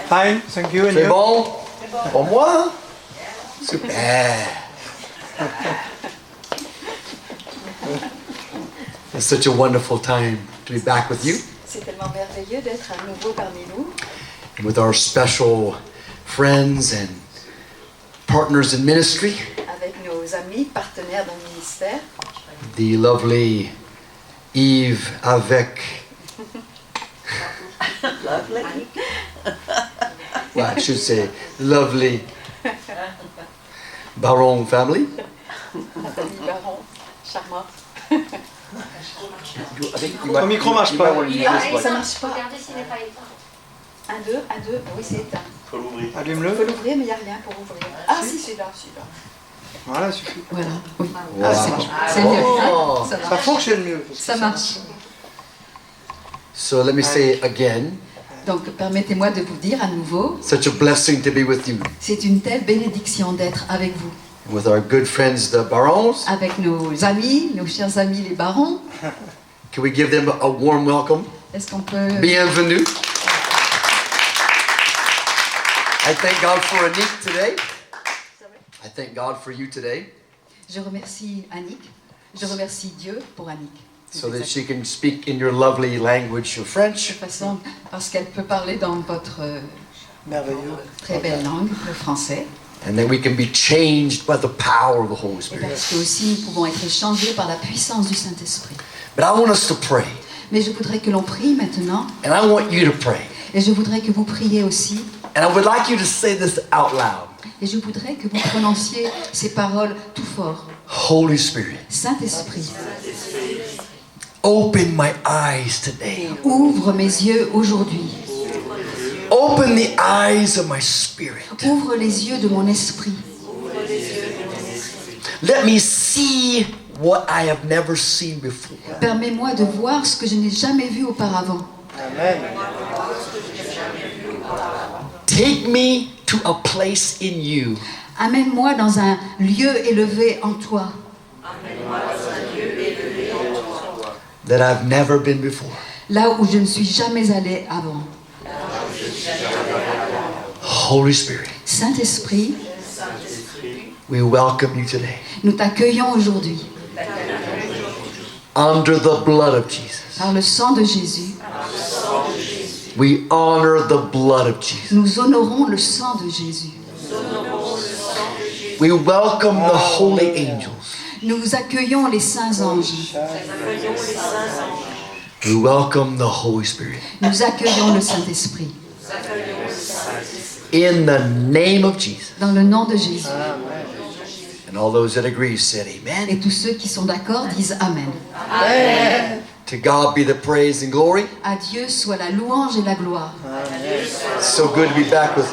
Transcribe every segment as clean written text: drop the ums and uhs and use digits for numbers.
Fine, thank you. And C'est you? bon? Pour moi? Super. It's such a wonderful time to be back with you C'est tellement merveilleux d'être à nouveau parmi nous, and with our special friends and partners in ministry, avec nos amis, partenaires dans le ministère, the lovely Yves avec, well, I should say, lovely Baron family. la famille Baron, charmante. Ton micro marche pas. Ça marche pas. Regardez s'il n'est pas éteint. 1, 2, 1, 2, oui c'est éteint. Il Allume-le. faut l'ouvrir mais il n'y a rien pour ouvrir. Ah si, celui-là. Voilà, suffit. Voilà, oui. Wow. Ah, c'est bon. C'est mieux. Oh. Ça Ça marche. fonctionne mieux. parce que Ça marche. So let me say again, Donc permettez-moi de vous dire à nouveau, such a blessing to be with you. c'est une telle bénédiction d'être avec vous, With our good friends, the Barons. avec nos amis, nos chers amis les barons. Can we give them a warm welcome? Est-ce qu'on peut... Bienvenue. I thank God for Anik today. I thank God for you today, Je remercie Annick, je remercie Dieu pour Annick. so that she can speak in your lovely language of De French, façon, parce qu'elle peut parler dans votre merveilleux. très belle langue, le français, and that we can be changed by the power of the Holy et Spirit. parce que aussi nous pouvons être changés par la puissance du Saint-Esprit. But I want us to pray, Mais je voudrais que l'on prie maintenant, and I want you to pray. et je voudrais que vous priez aussi, And I would like you to say this out loud. et je voudrais que vous prononciez ces paroles tout fort. Holy Spirit, Saint-Esprit, open my eyes today. ouvre mes yeux aujourd'hui, Open the eyes of my spirit. ouvre les yeux de mon esprit. Let me see what I have never seen before. Permets-moi de voir ce que je n'ai jamais vu auparavant. Amen. Take me to a place in you Amène-moi dans un lieu élevé en toi, that I've never been before. là où je ne suis jamais allé avant. Holy Spirit, Saint-Esprit, we welcome you today. nous t'accueillons aujourd'hui Under the blood of Jesus. par le sang de Jésus. We honor the blood of Jesus. Nous honorons le sang de Jésus. We welcome the holy angels. Nous accueillons les saints anges. We welcome the Holy Spirit. Nous accueillons le Saint-Esprit. In the name of Jesus. Dans le nom de Jésus. And all those that agree said amen. Et tous ceux qui sont d'accord disent Amen. To God be the praise and glory. À Dieu soit la louange et la gloire. So good to be back with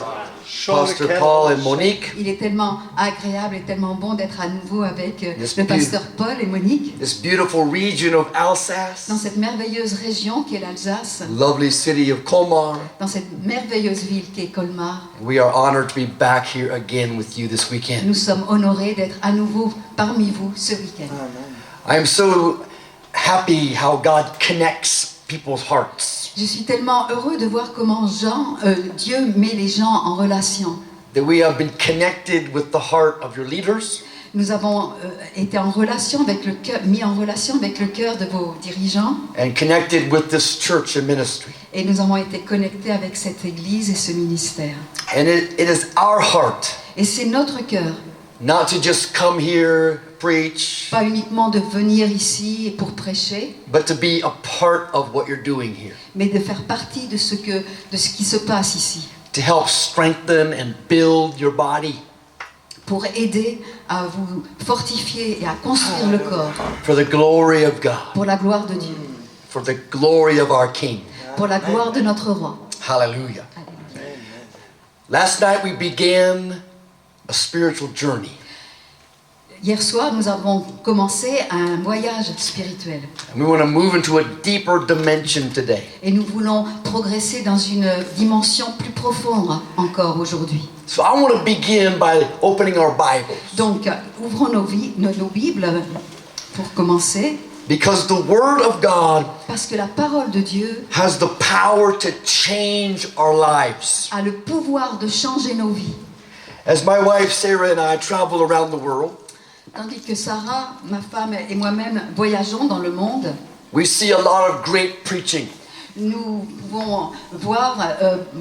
Pastor Paul and Monique. Il est tellement agréable et tellement bon d'être à nouveau avec Yes, le pasteur Paul et Monique This beautiful region of Alsace. dans cette merveilleuse région qu'est l'Alsace, Lovely city of Colmar. dans cette merveilleuse ville qu'est Colmar. We are honored to be back here again with you this weekend. Nous sommes honorés d'être à nouveau parmi vous ce week-end. I am so happy how God connects people's hearts. Je suis tellement heureux de voir comment Dieu met les gens en relation. That we have been connected with the heart of your leaders. Nous avons été en relation avec le cœur, mis en relation avec le cœur de vos dirigeants, And connected with this church and ministry. et nous avons été connectés avec cette église et ce ministère. And it is our heart Et c'est notre cœur, not to just come here, preach, pas uniquement de venir ici pour prêcher, but to be a part of what you're doing here. mais de faire partie de ce qui se passe ici, To help strengthen and build your body pour aider à vous fortifier et à construire le corps for the glory of God, pour la gloire de Dieu, for the glory of our King. pour la gloire de notre roi. Hallelujah. Last night we began a spiritual journey. Hier soir, nous avons commencé un voyage spirituel And we want to move into a deeper dimension today. et nous voulons progresser dans une dimension plus profonde encore aujourd'hui. So I want to begin by opening our Bibles. Donc, ouvrons nos Bibles pour commencer, Because the Word of God Parce que la parole de Dieu has the power to change our lives. a le pouvoir de changer nos vies. As my wife Sarah and I travel around the world, Tandis que Sarah, ma femme et moi-même voyageons dans le monde, we see a lot of great preaching. nous pouvons voir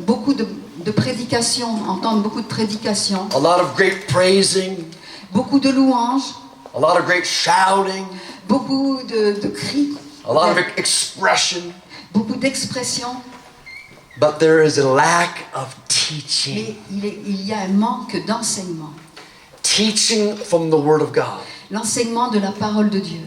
beaucoup de prédications, entendre beaucoup de prédications, A lot of great praising, beaucoup de louanges, a lot of great shouting, beaucoup de cris, a lot of expression, beaucoup d'expressions, but there is a lack of teaching. mais il y a un manque d'enseignement. Teaching from the Word of God. L'enseignement de la parole de Dieu.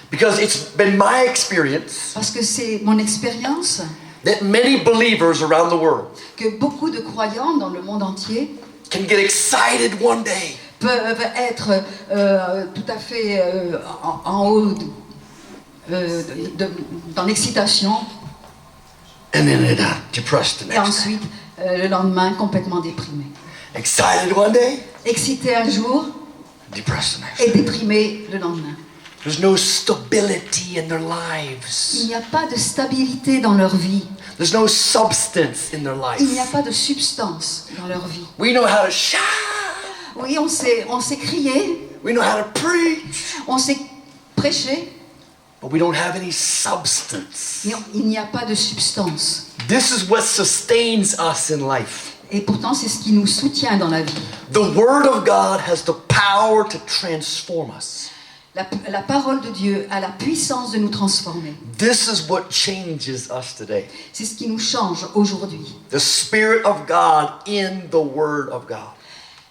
Because it's been my experience Parce que c'est mon expérience that many believers around the world que beaucoup de croyants dans le monde entier can get excited one day peuvent être tout à fait en haut dans l'excitation and then they're depressed the et next day. ensuite le lendemain complètement déprimés. Excited one day, Excités un jour depressed the next et day. déprimés le lendemain. There's no stability in their Il lives. n'y a pas de stabilité dans leur vie. There's no substance in their Il n'y a life. pas de substance dans leur vie. We know how to shout. Oui, on sait crier, We know how to preach. on sait prêcher, But we don't have any substance. mais il n'y a pas de substance. This is what sustains us in life. Et pourtant, c'est ce qui nous soutient dans la vie. The Word of God has the power to transform us. La parole de Dieu a la puissance de nous transformer. This is what changes us today. C'est ce qui nous change aujourd'hui. The Spirit of God in the Word of God.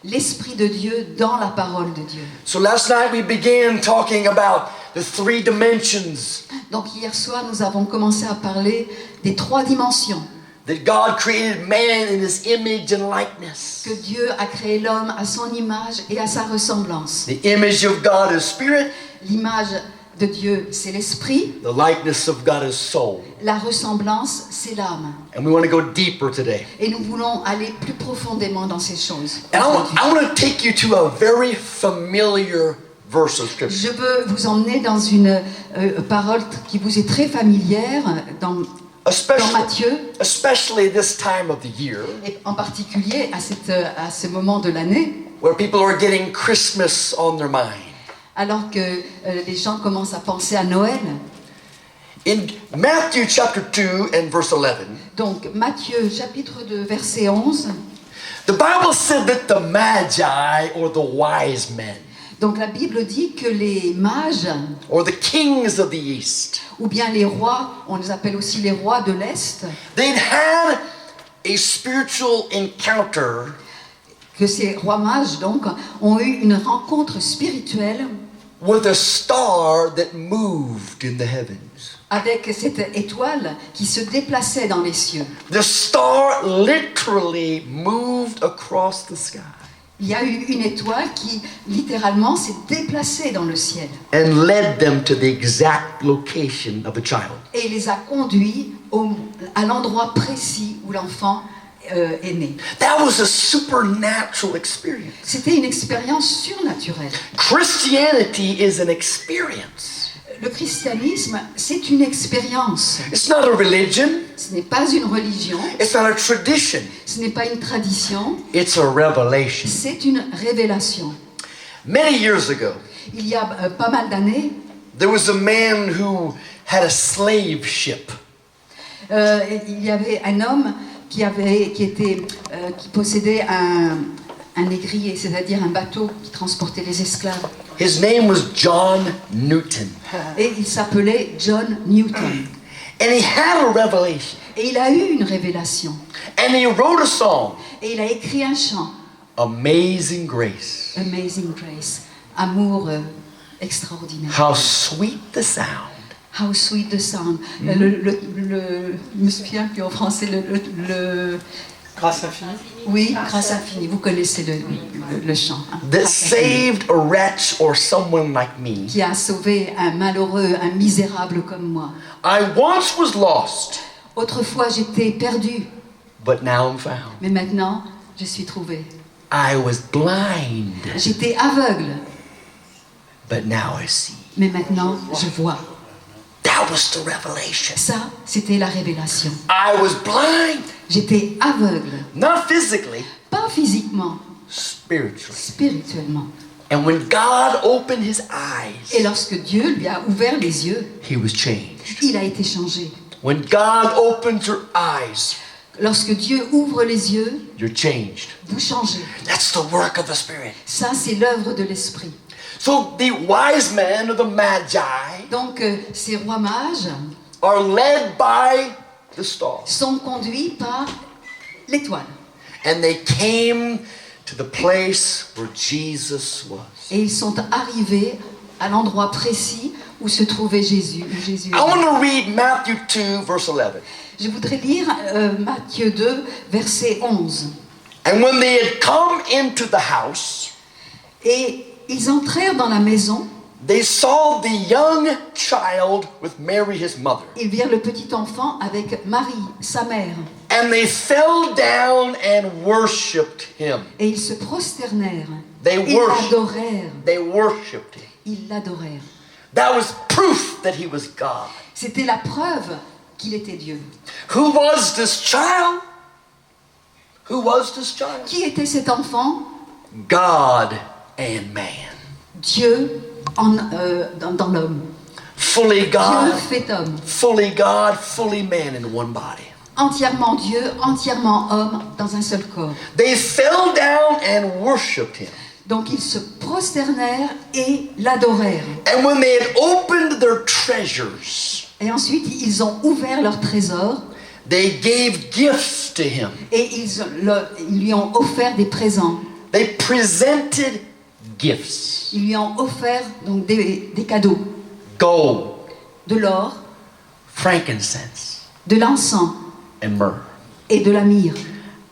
L'Esprit de Dieu dans la parole de Dieu. So last night we began talking about the 3 dimensions Donc hier soir, nous avons commencé à parler des 3 dimensions. that God created man in His image and likeness. Que Dieu a créé l'homme à son image et à sa ressemblance. The image of God is spirit, L'image de Dieu, c'est l'esprit. the likeness of God is soul. La ressemblance, c'est l'âme. And we want to go deeper today. Et nous voulons aller plus profondément dans ces choses. And aujourd'hui. I want to take you to a very familiar verse of Scripture. Je veux vous emmener dans une parole qui vous est très familière dans Especially this time of the year, et en particulier à ce moment de l'année, where people are getting Christmas on their mind. alors que les gens commencent à penser à Noël. In Matthew chapter 2 and verse 11, Donc Matthieu chapitre 2 verset 11, the Bible said that the Magi, or the wise men, donc la Bible dit que les mages, or the kings of the East, ou bien les rois, on les appelle aussi les rois de l'Est, they'd had a spiritual encounter que ces rois mages donc ont eu une rencontre spirituelle with a star that moved in the heavens. avec cette étoile qui se déplaçait dans les cieux. The star literally moved across the sky Il y a eu une étoile qui littéralement s'est déplacée dans le ciel and led them to the exact location of the child. et les a conduits à l'endroit précis où l'enfant est né. That was a supernatural experience. C'était une expérience surnaturelle. Christianity is an experience. Le christianisme, c'est une expérience. It's not a religion. Ce n'est pas une religion, It's not a tradition. ce n'est pas une tradition, It's a revelation. c'est une révélation. Many years ago, Il y a pas mal d'années, there was a man who had a slave ship. il y avait un homme qui possédait un négrier, c'est-à-dire un bateau qui transportait les esclaves. His name was John Newton. Et il s'appelait John Newton. And he had a revelation. Et il a eu une révélation. And he wrote a song, Et il a écrit un chant, Amazing Grace. Amazing Grace, amour extraordinaire. How sweet the sound. How sweet the sound. Je me souviens plus en français Grâce infinie. oui, grâce infinie. Vous connaissez le chant. Hein? That Grâce infinie. saved a wretch or someone like me. Qui a sauvé un malheureux, un misérable comme moi. I once was lost, Autrefois, j'étais perdu, but now I'm found. mais maintenant, je suis trouvé. I was blind, J'étais aveugle, but now I see. mais maintenant, je vois. That That was the revelation. Ça, c'était la révélation. I was blind, J'étais aveugle, not physically, pas physiquement, spiritually. spirituellement. And when God opened his Et eyes, lorsque Dieu lui a ouvert les yeux, he was changed. il a été changé. When God opens your eyes, Lorsque Dieu ouvre les yeux, you're changed. vous changez. That's the work of the Spirit. Ça, c'est l'œuvre de l'Esprit. So the wise men, or the magi, Donc, ces rois mages are led by the star. sont conduits par l'étoile. And they came to the place where Jesus was. Et ils sont arrivés à l'endroit précis où se trouvait Jésus. Où Jésus I want to read Matthew 2, verse 11. Je voudrais lire Matthieu 2, verset 11. And when they had come into the house, Et ils entrèrent dans la maison, they saw the young child with Mary his mother. ils virent le petit enfant avec Marie, sa mère. And they fell down and worshipped him. Et ils se prosternèrent. They Ils worshiped. l'adorèrent. They worshipped him. Ils l'adorèrent. That was proof that he was God. C'était la preuve qu'il était Dieu. Who was this child? Who was this child? Qui était cet enfant? God and man. Dieu dans l'homme. Fully Dieu God, fait homme. fully man in one body. Entièrement Dieu, entièrement homme dans un seul corps. They fell down and worshipped him. Donc ils se prosternèrent et l'adorèrent. And when they had opened their treasures, Et ensuite ils ont ouvert leur trésor they gave gifts to him. et ils lui ont offert des présents. They presented gifts. Ils lui ont offert donc des cadeaux. Gold, De l'or, frankincense, de l'encens and myrrh. et de la myrrhe.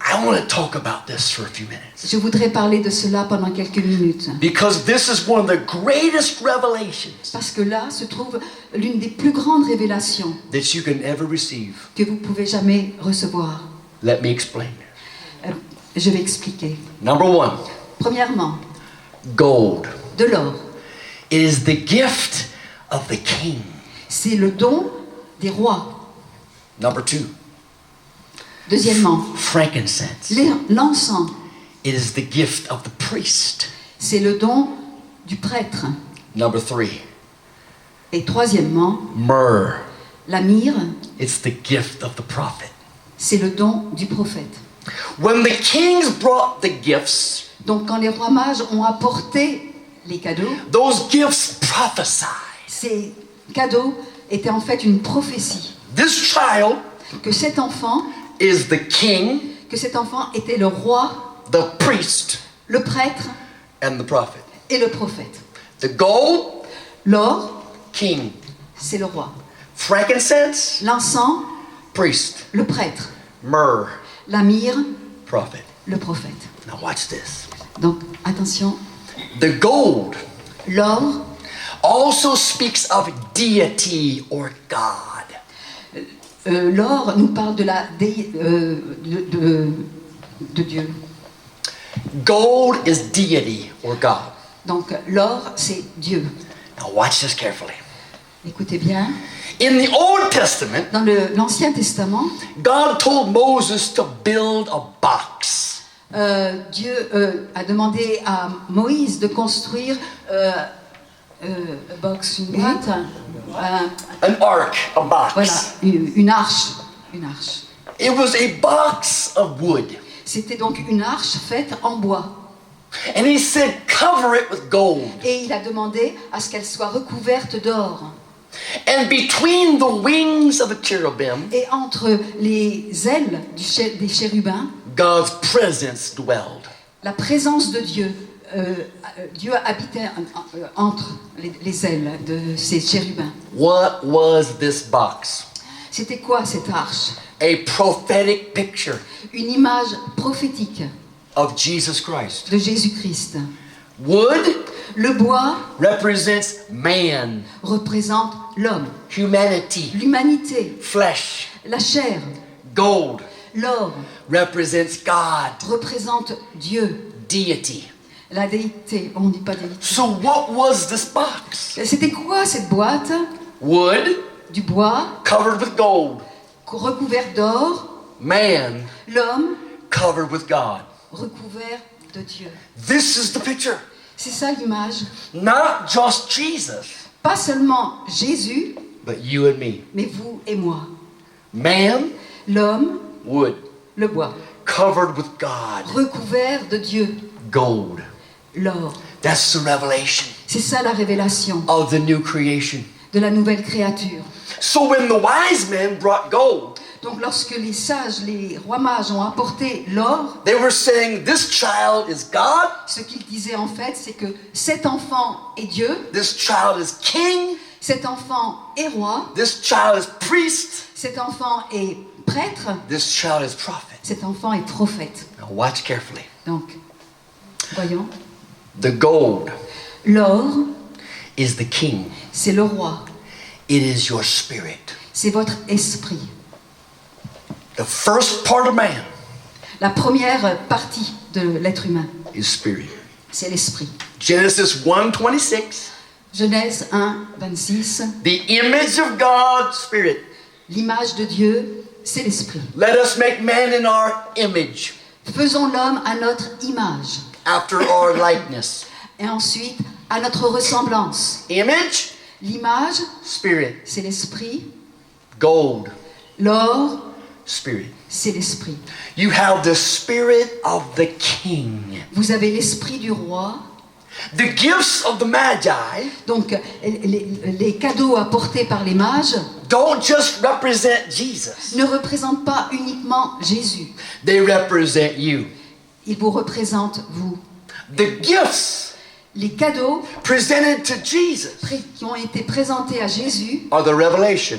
I want to talk about this for a few minutes. Je voudrais parler de cela pendant quelques minutes. Because this is one of the greatest revelations Parce que là se trouve l'une des plus grandes révélations that you can ever receive. que vous pouvez jamais recevoir. Let me explain. Je vais expliquer. Number one, Premièrement, gold. de l'or. It is the gift of the king. C'est le don des rois. Number two, Deuxièmement, frankincense. l'encens. It is the gift of the priest. C'est le don du prêtre. Number three, Et troisièmement, myrrh. la myrrhe. It's the gift of the prophet. C'est le don du prophète. When the kings brought the gifts, Donc quand les rois mages ont apporté les cadeaux, those gifts prophesied. ces cadeaux étaient en fait une prophétie. This child Que cet enfant, is the king, était le roi, the priest, le prêtre and the prophet. et le prophète. The gold, L'or, king. c'est le roi. Frankincense, L'encens, priest. le prêtre. Myrrh, La myrrhe, prophet. le prophète. Now watch this. Donc attention, The gold l'or also speaks of deity or God. l'or nous parle de de Dieu. Gold is deity or God. Donc l'or, c'est Dieu. Now watch this carefully. Écoutez bien. In the Old Testament, Dans l'Ancien Testament, God told Moses to build a box. Dieu a demandé à Moïse de construire une boîte, An ark, a box. voilà, une arche. Une arche. It was a box of wood. C'était donc une arche faite en bois. And he said, cover it with gold. Et il a demandé à ce qu'elle soit recouverte d'or. And between the wings of the cherubim, Et entre les ailes des chérubins, God's presence dwelled. la présence de Dieu, Dieu habitait entre les ailes de ces chérubins. What was this box? C'était quoi cette arche? A prophetic picture Une image prophétique of Jesus Christ. de Jésus-Christ. Wood Le bois represents man, représente l'homme, humanity, l'humanité, flesh. la chair. Gold L'or represents God, représente Dieu, deity. la déité. On ne dit pas déité. So what was this box? C'était quoi cette boîte? Wood, du bois covered with gold. recouvert d'or, Man l'homme covered with God. recouvert de Dieu. This is the picture. C'est ça l'image. Not just Jesus, Pas seulement Jésus, but you and me. mais vous et moi. Man, L'homme, wood, le bois, covered with God. recouvert de Dieu, Gold. l'or. That's the revelation C'est ça la révélation of the new creation. de la nouvelle créature. So when the wise men brought gold, Donc lorsque les sages, les rois mages ont apporté l'or, they were saying, this child is God, ce qu'ils disaient en fait, c'est que cet enfant est Dieu, this child is king, cet enfant est roi, this child is priest, cet enfant est prêtre, this child is prophet. cet enfant est prophète. Now watch carefully. Donc, voyons, The gold l'or, is the king. c'est le roi, It is your spirit. c'est votre esprit. The first part of man La première partie de l'être humain, is spirit. c'est l'esprit. Genesis 1:26. Genèse 1, 26, The image of God, spirit. l'image de Dieu, c'est l'esprit. Let us make man in our image, Faisons l'homme à notre image after our likeness. et ensuite à notre ressemblance. Image, L'image, spirit. c'est l'esprit. Gold, L'or, spirit. c'est l'esprit. You have the spirit of the king. Vous avez l'esprit du roi. The gifts of the magi Donc, les cadeaux apportés par les mages don't just represent Jesus. ne représentent pas uniquement Jésus. They represent you. Ils vous représentent, vous. The gifts Les cadeaux presented to Jesus qui ont été présentés à Jésus, are the revelation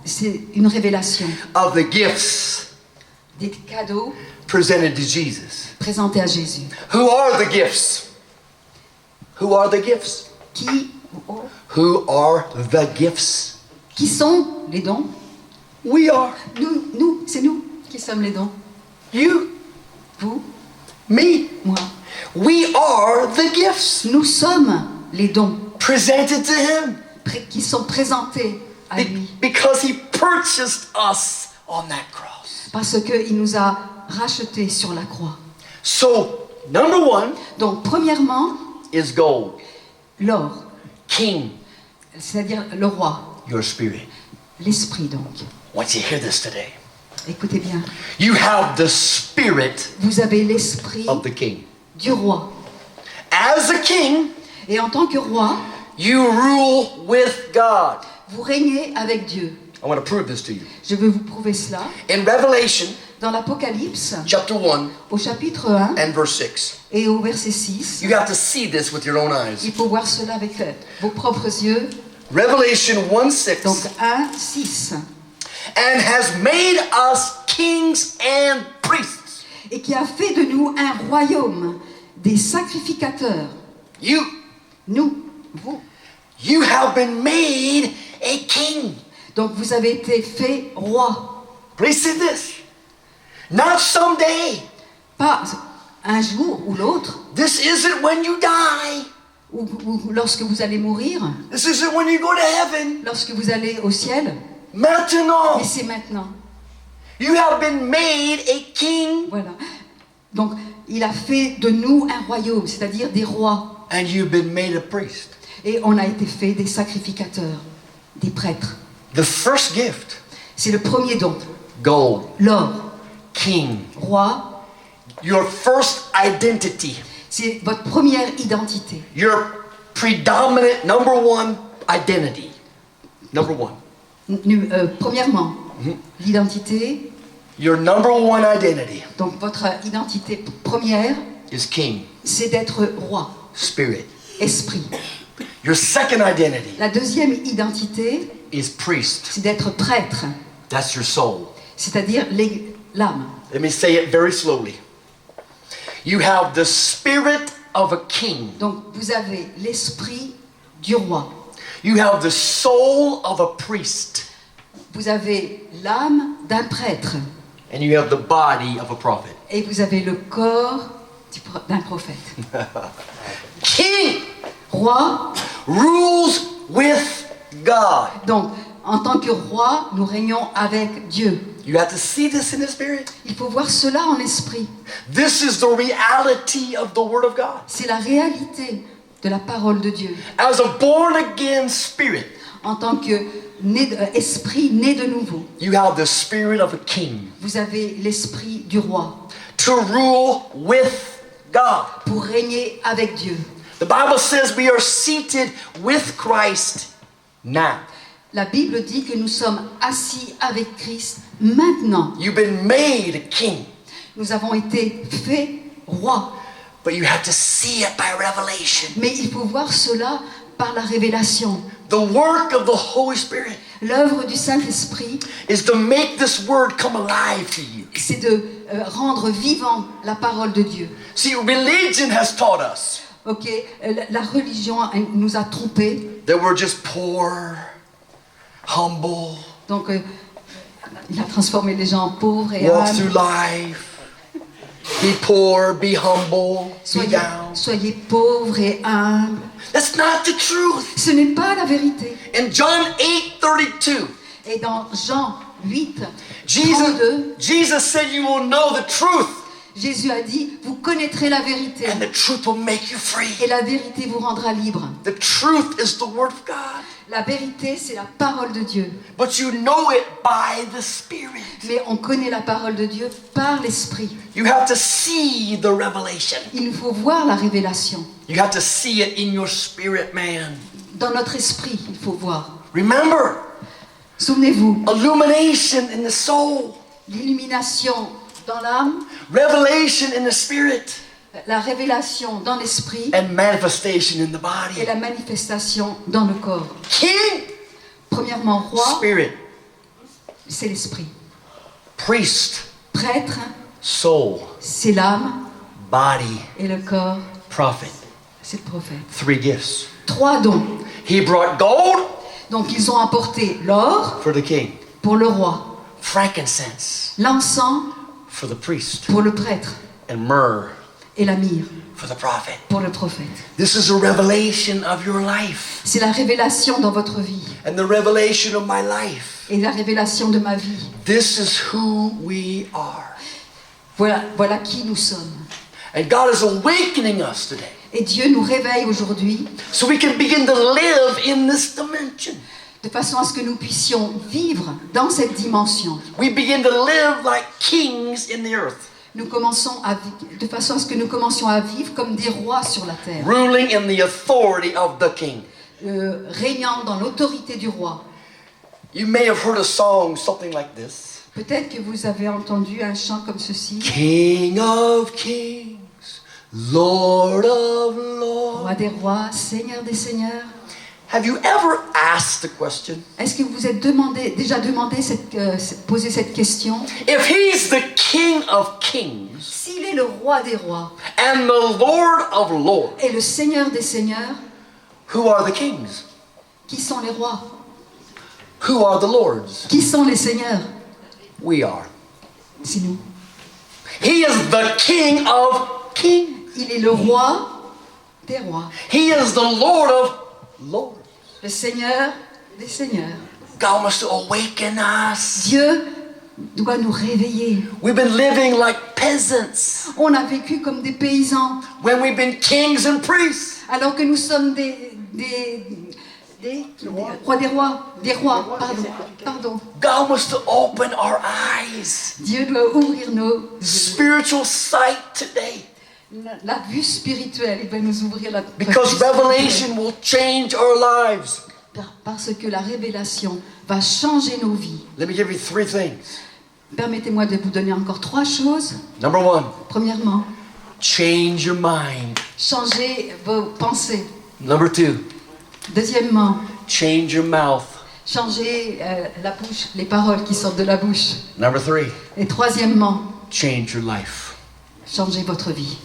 c'est une révélation. of the gifts Des cadeaux presented to Jesus. présentés à Jésus. Who are the gifts? Who are the gifts? Who are the gifts? Qui sont les dons? We are. C'est nous qui sommes les dons. You, Vous, me. moi. We are the gifts Nous sommes les dons presented to him qui sont présentés à lui. because he purchased us on that cross. Parce qu'il nous a rachetés sur la croix. So, number one Donc, premièrement, is gold. l'or, King, c'est-à-dire le roi, your spirit. l'esprit donc. I want you to hear this today. Écoutez bien, You have the spirit vous avez l'esprit of the king. du roi. As a king, Et en tant que roi, you rule with God. vous régnez avec Dieu. I want to prove this to you. Je veux vous prouver cela. In Revelation Dans l'Apocalypse, chapter 1 au chapitre 1 and verse 6, et au verset 6, you have to see this with your own eyes. il faut voir cela avec vos propres yeux. Revelation 1:6. Donc 1, 6. And has made us kings and priests. Et qui a fait de nous un royaume, des sacrificateurs. You Vous. You have been made a king. Donc vous avez été fait roi. Please see this. Not someday. Pas un jour ou l'autre, This isn't when you die. ou lorsque vous allez mourir, This isn't when you go to heaven. lorsque vous allez au ciel, Maintenant. mais c'est maintenant. You have been made a king. Voilà. Donc il a fait de nous un royaume, c'est-à-dire des rois. And you've been made a priest. Et on a été fait des sacrificateurs, des prêtres. The first gift. C'est le premier don. Gold. L'or, King. roi, Your first identity. c'est votre première identité. Your predominant number one identity. Number one. Premièrement, l'identité. Your number one identity Donc votre identité première, is king. c'est d'être roi, Spirit. esprit. Your second identity La deuxième identité, is priest. c'est d'être prêtre, That's your soul. c'est-à-dire l'âme. Let me say it very slowly. You have the spirit of a king. Donc vous avez l'esprit du roi. You have the soul of a priest. Vous avez l'âme d'un prêtre. And you have the body of a prophet. Et vous avez le corps d'un prophète. King Roi, rules with God. donc en tant que roi, nous régnons avec Dieu. You have to see this in the spirit. Il faut voir cela en esprit. This is the reality of the Word of God. C'est la réalité de la parole de Dieu. As a born again spirit, En tant que esprit né de nouveau, you have the spirit of a king vous avez l'esprit du roi to rule with God. pour régner avec Dieu. The Bible says we are seated with Christ now. La Bible dit que nous sommes assis avec Christ maintenant. You've been made a king, Nous avons été faits rois. but you have to see it by revelation. Mais il faut voir cela par la révélation. The work of the Holy Spirit L'œuvre du Saint-Esprit, is to make this word come alive to you. c'est de rendre vivant la parole de Dieu. See, religion has taught us Ok, la religion nous a trompés. that we're just poor, humble, Donc, il a transformé les gens en pauvres et walk through humbles. life, be poor, be humble, be down. Soyez pauvres et humbles. That's not the truth. Ce n'est pas la vérité. In John 8:32, Et dans Jean 8, Jesus 32, said, "You will know the truth, Jésus a dit, vous connaîtrez la vérité. and the truth will make you free." Et la vérité vous rendra libre. The truth is the Word of God, La vérité, c'est la parole de Dieu. but you know it by the Spirit. Mais on connaît la parole de Dieu par l'Esprit. You have to see the revelation. Il nous faut voir la révélation. You have to see it in your spirit, man. Dans notre esprit, il faut voir. Remember, Souvenez-vous, illumination in the soul, l'illumination dans l'âme, revelation in the spirit, la révélation dans l'esprit and manifestation in the et body. la manifestation dans le corps. King, Premièrement, roi, spirit, c'est l'esprit. priest, Prêtre, soul, c'est l'âme body, et le corps, prophet. c'est le prophète. 3 gifts. 3 dons. He brought gold Donc ils ont apporté l'or for the king, pour le roi, frankincense l'encens for the priest, pour le prêtre and myrrh et la myrrhe for the prophet. pour le prophète. This is a revelation of your life C'est la révélation dans votre vie and the revelation of my life. et la révélation de ma vie. This is who we are. Voilà qui nous sommes. And God is awakening us today Et Dieu nous réveille aujourd'hui so we can begin to live in this dimension. de façon à ce que nous puissions vivre dans cette dimension. We begin to live like kings in the earth, Nous commençons de façon à ce que nous commencions à vivre comme des rois sur la terre, ruling in the authority of the king. régnant dans l'autorité du roi. You may have heard a song something like this. Peut-être que vous avez entendu un chant comme ceci. King of kings, Lord of lords. Roi des rois, Seigneur des seigneurs. Have you ever asked the question? Est-ce que vous vous êtes déjà demandé posé cette question? If he's the king of kings S'il est le roi des rois and the Lord of lords, et le Seigneur des seigneurs, who are the kings? qui sont les rois? Who are the lords? Qui sont les seigneurs? We are. C'est nous. He is the king of kings. Il est le roi des rois, He is the Lord of lords. le Seigneur des seigneurs. God wants to awaken us. Dieu doit nous réveiller. We've been living like peasants On a vécu comme des paysans, when we've been kings and priests. alors que nous sommes des rois, pardon. God wants to open our eyes. Dieu doit ouvrir nos yeux. Spiritual sight today. La vue spirituelle, il va nous ouvrir la Because vue spirituelle. revelation will change our lives. Parce que la révélation va changer nos vies. Let me give you 3 things. Permettez-moi de vous donner encore 3 choses. Number 1, Premièrement, change your mind. changez vos pensées. Number 2, Deuxièmement, change your mouth. changez la bouche, les paroles qui sortent de la bouche. Number 3, Et troisièmement, change your life. changez votre vie.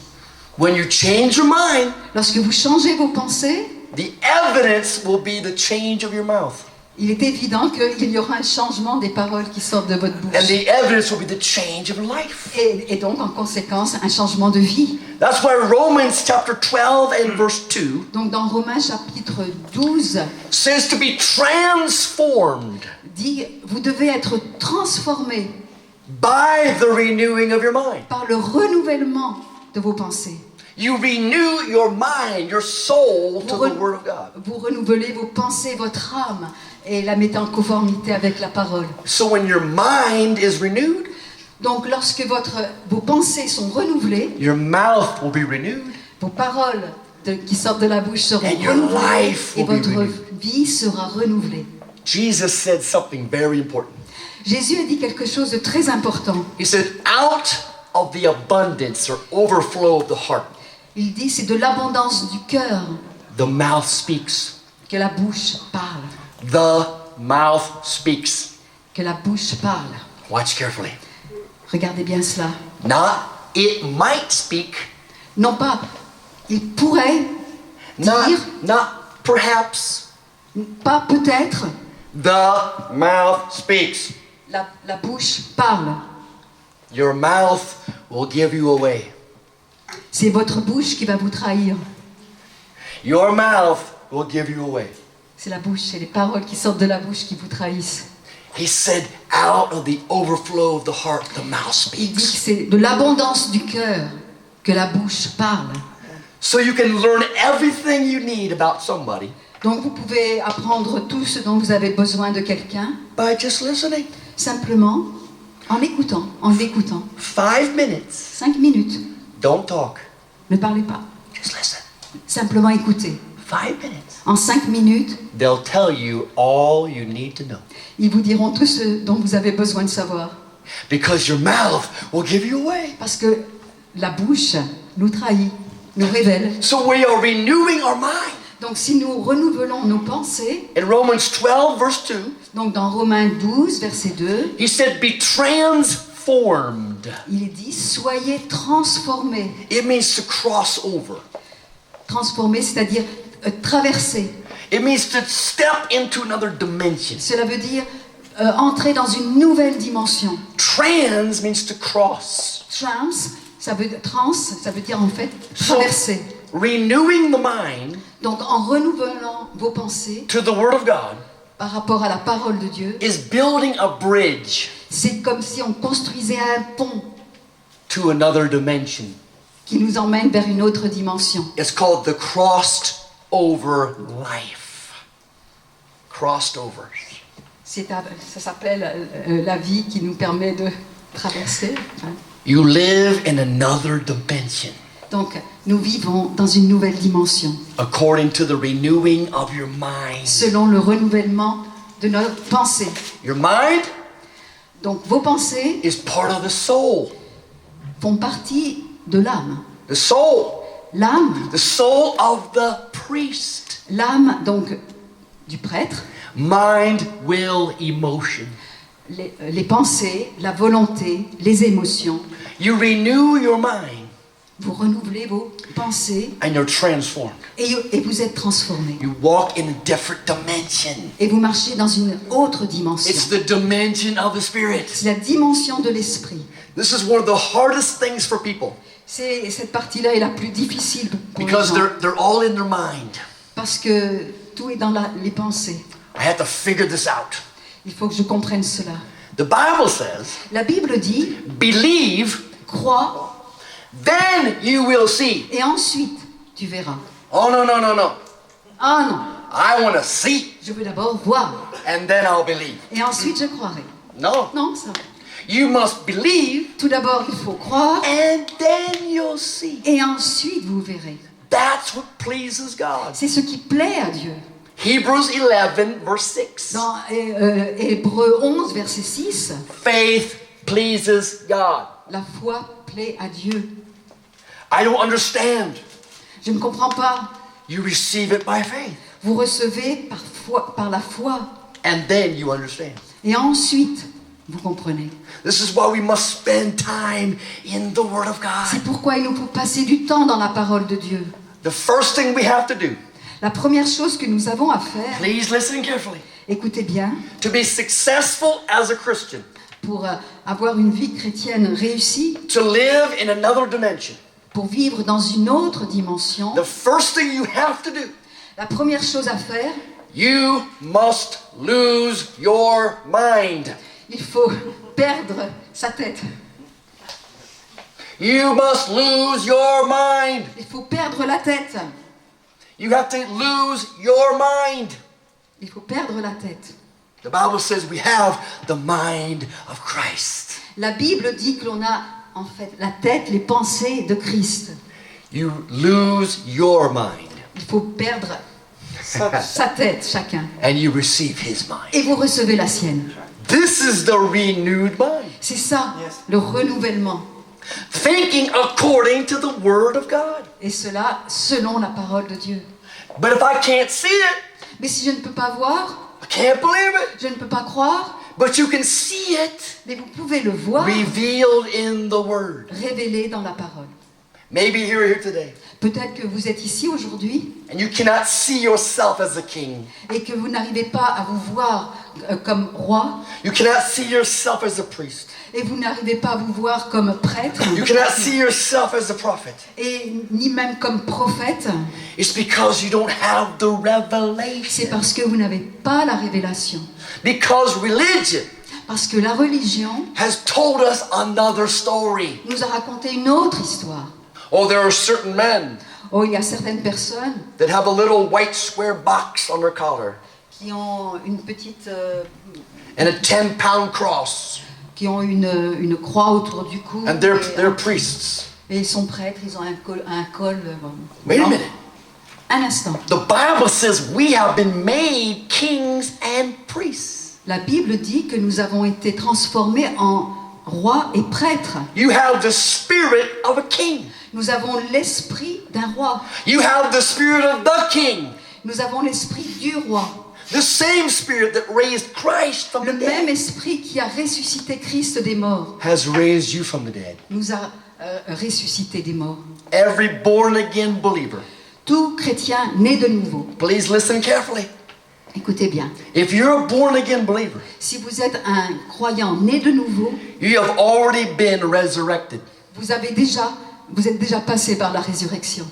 When you change your mind, Lorsque vous changez vos pensées, the evidence will be the change of your mouth. il est évident qu'il y aura un changement des paroles qui sortent de votre And bouche. the evidence will be the change of life. Et donc, en conséquence, un changement de vie. That's why Romans chapter 12 and verse 2 Donc, dans Romains chapitre 12, says to be transformed dit, vous devez être transformés by the renewing of your mind. par le renouvellement de vos pensées. You renew your mind, your soul to the Word of God. Vous renouvelez vos pensées, votre âme, et la mettez en conformité avec la parole. So when your mind is renewed, Donc, lorsque vos pensées sont renouvelées, your mouth will be renewed. vos paroles qui sortent de la bouche seront And your renouvelées life et will be votre renewed. vie sera renouvelée. Jesus said something very important. Jésus a dit quelque chose de très important. He said, out of the abundance or overflow of the heart, Il dit, c'est de l'abondance du cœur the mouth speaks. que la bouche parle. The mouth speaks. Que la bouche parle. Watch carefully. Regardez bien cela. Not it might speak, Non pas, il pourrait dire, not perhaps. pas peut-être, The mouth speaks. la bouche parle. Your mouth will give you away. C'est votre bouche qui va vous trahir. Your mouth will give you away. C'est la bouche, c'est les paroles qui sortent de la bouche qui vous trahissent. He said, out of the overflow of the heart, the mouth Il dit que speaks. c'est de l'abondance du cœur que la bouche parle. So you can learn everything you need about somebody Donc vous pouvez apprendre tout ce dont vous avez besoin de quelqu'un by just listening. simplement en écoutant, en l'écoutant. 5 minutes. 5 minutes, Don't talk. ne parlez pas, Just listen. simplement écoutez. 5 minutes. En 5 minutes, They'll tell you all you need to know. ils vous diront tout ce dont vous avez besoin de savoir. Because your mouth will give you away. Parce que la bouche nous trahit, nous révèle. So we are renewing our mind. Donc si nous renouvelons nos pensées, In Romans 12, verse 2, donc dans Romains 12, verset 2, he said, be transformed. il est dit, soyez transformés. It means to cross over. Transformés, c'est-à-dire traverser. It means to step into another dimension. Cela veut dire entrer dans une nouvelle dimension. Trans means to cross. Trans, ça veut dire en fait traverser. Renewing the mind Donc en renouvelant vos pensées to the Word of God par rapport à la parole de Dieu, is building a bridge c'est comme si on construisait un pont to another dimension. qui nous emmène vers une autre dimension. It's called the crossed over life. Crossed over. Ça s'appelle la vie qui nous permet de traverser. Hein. You live in another dimension Donc nous vivons dans une nouvelle dimension, according to the renewing of your mind. selon le renouvellement de nos pensées. Your mind Donc vos pensées is part of the soul. font partie de l'âme. The soul. L'âme, The soul of the priest. l'âme donc du prêtre, Mind, will, emotion. les pensées, la volonté, les émotions. You renew your mind Vous renouvelez vos pensées and you're transformed. et vous êtes transformés. You walk in a different dimension. Et vous marchez dans une autre dimension. It's the dimension of the Spirit. C'est la dimension de l'esprit. This is one of the hardest things for people Cette partie-là est la plus difficile pour les because gens. they're all in their mind. Parce que tout est dans les pensées. I have to figure this out. Il faut que je comprenne cela. The Bible says, La Bible dit, believe, crois, then you will see. et ensuite tu verras. Oh, no, no, no, no. Ah non, I want to see, je veux d'abord voir, and then I'll believe. et ensuite je croirai. No. Non, ça. You must believe, Tout d'abord, il faut croire, and then you'll see. et ensuite vous verrez. That's what pleases God. C'est ce qui plaît à Dieu. Hebrews 11, verse 6. Dans Hébreux 11, verset 6, Faith pleases God. la foi plaît à Dieu. I don't understand. Je ne comprends pas. You receive it by faith. Vous recevez par la foi, And then you understand. et ensuite vous comprenez. This is why we must spend time in the Word of C'est God. pourquoi il nous faut passer du temps dans la parole de Dieu. The first thing we have to do, La première chose que nous avons à faire, please listen carefully, Écoutez bien, to be successful as a Christian, pour avoir une vie chrétienne réussie, to live in another dimension, pour vivre dans une autre dimension, the first thing you have to do, la première chose à faire, you must lose your mind. il faut perdre sa tête. You must lose your mind. Il faut perdre la tête. You have to lose your mind. Il faut perdre la tête. The Bible says we have the mind of Christ. La Bible dit que l'on a en fait la tête, les pensées de Christ. You lose your mind Il faut perdre sa tête chacun. and you receive his mind. Et vous recevez la sienne. This is the renewed mind. C'est ça, Yes. le renouvellement. Thinking according to the word of God. Et cela selon la parole de Dieu. But if I can't see it, Mais si je ne peux pas voir, I can't believe it. je ne peux pas croire, But you can see it mais vous pouvez le voir revealed in the word. révélé dans la parole. Maybe you're here today Peut-être que vous êtes ici aujourd'hui and you cannot see yourself as a king. et que vous n'arrivez pas à vous voir comme roi You cannot see yourself as a priest. et vous n'arrivez pas à vous voir comme prêtre You cannot see yourself as a prophet. et ni même comme prophète. It's because you don't have the revelation. C'est parce que vous n'avez pas la révélation. Because religion Parce que la religion has told us another story. nous a raconté une autre histoire. Oh, there are certain men Oh, il y a certaines personnes that have a little white square box on their collar qui ont une petite, and a 10-pound cross. qui ont une croix autour du cou. And they're priests. Et ils sont prêtres, ils ont un col. Wait a blanc. minute. Un instant. The Bible says we have been made kings and priests. La Bible dit que nous avons été transformés en rois et prêtres. You have the spirit of a king. Nous avons l'esprit d'un roi. You have the spirit of the king. Nous avons l'esprit du roi. The same spirit that raised Christ from Le the même dead esprit qui a ressuscité Christ des morts has raised you from the dead. nous a ressuscité des morts. Every born again believer. Tout chrétien né de nouveau. Please listen carefully. Écoutez bien. If you're a born again believer, Si vous êtes un croyant né de nouveau, you have already been resurrected. vous êtes déjà passé par la résurrection.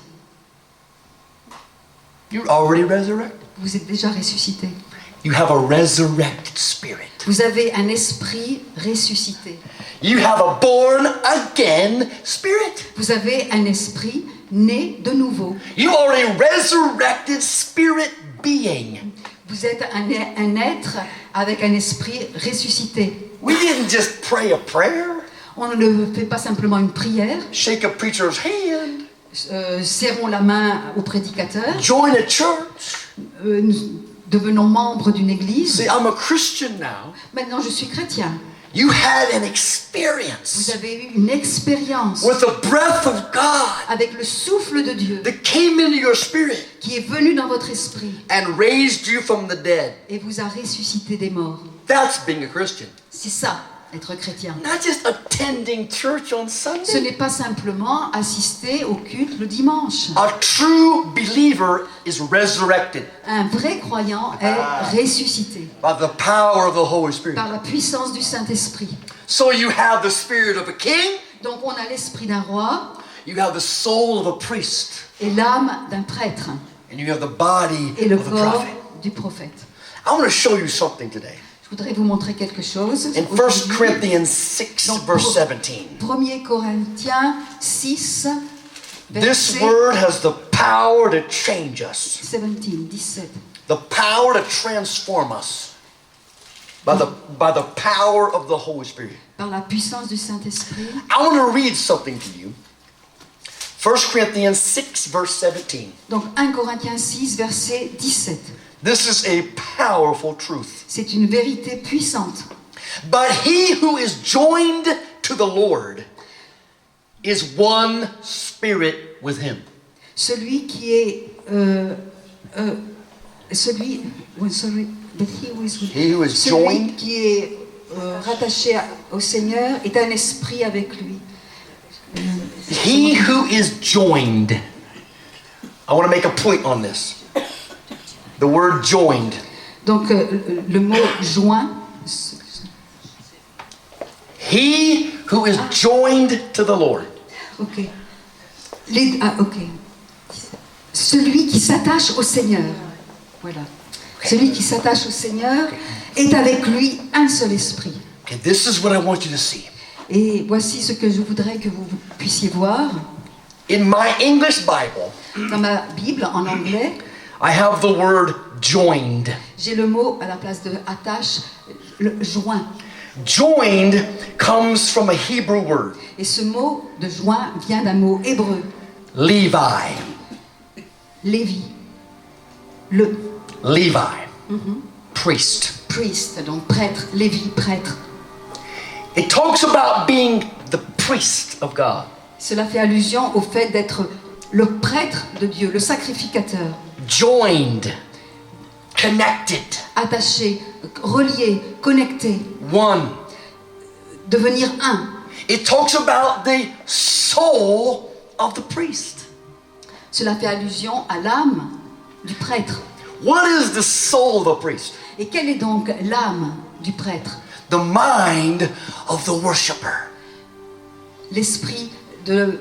You're already resurrected. Vous êtes déjà ressuscité. You have a resurrected spirit. Vous avez un esprit ressuscité. You have a born again spirit. Vous avez un esprit né de nouveau. You are a resurrected spirit being. Vous êtes un être avec un esprit ressuscité. We didn't just pray a prayer, On ne fait pas simplement une prière, shake a preacher's hand, serrons la main au prédicateur, join a church, nous devenons membres d'une église. say, I'm a Christian now. Maintenant, je suis chrétien. You had an Vous experience avez eu une expérience with the breath of God avec le souffle de Dieu that came into your spirit qui est venu dans votre esprit and raised you from the dead. et vous a ressuscité des morts. That's being a Christian. C'est ça, être chrétien. Not just attending church on Ce Sunday. n'est pas simplement assister au culte le dimanche. A true believer is resurrected Un vrai croyant est ressuscité by the power of the Holy Spirit. par la puissance du Saint-Esprit. So you have the spirit of a king, Donc on a l'esprit d'un roi you have the soul of a priest, et l'âme d'un prêtre and you have the body et le of a corps prophet. du prophète. I want to show you something today. Je voudrais vous montrer quelque chose. In 1 aujourd'hui. Corinthians 6, Donc, verse 17. 1 Corinthiens 6, This verset word has the power to change us, 17. the power to transform us by the power of the Holy Spirit. Par la puissance du Saint-Esprit. I want to read something to you. 1 Corinthians 6, verse 17. Donc 1 Corinthiens 6, verset 17. This is a powerful truth. C'est une vérité puissante. But he who is joined to the Lord is one spirit with him. Celui qui est celui but he who is with- He who is celui joined. qui est rattaché au Seigneur est un esprit avec lui. He who is joined. I want to make a point on this. The word joined. Donc le mot joint, He who is joined to the Lord. ok. Ok. Celui qui s'attache au Seigneur. Voilà. Celui qui s'attache au Seigneur est avec lui un seul esprit. Okay, this is what I want you to see. Et voici ce que je voudrais que vous puissiez voir. In my English Bible, Dans ma Bible, en anglais, I have the word joined. j'ai le mot à la place de attache, le joint. Joined comes from a Hebrew word, Et ce mot de joint vient d'un mot hébreu, Levi. Lévi. Le Levi. Priest. priest, donc prêtre, Lévi, prêtre. It talks about being the priest of God. Cela fait allusion au fait d'être le prêtre de Dieu, le sacrificateur, Joined. Connected. attaché, relié, connecté, One. devenir un. It talks about the soul of the priest. Cela fait allusion à l'âme du prêtre. What is the soul of the priest? Et quelle est donc l'âme du prêtre? The mind of the worshiper. L'esprit de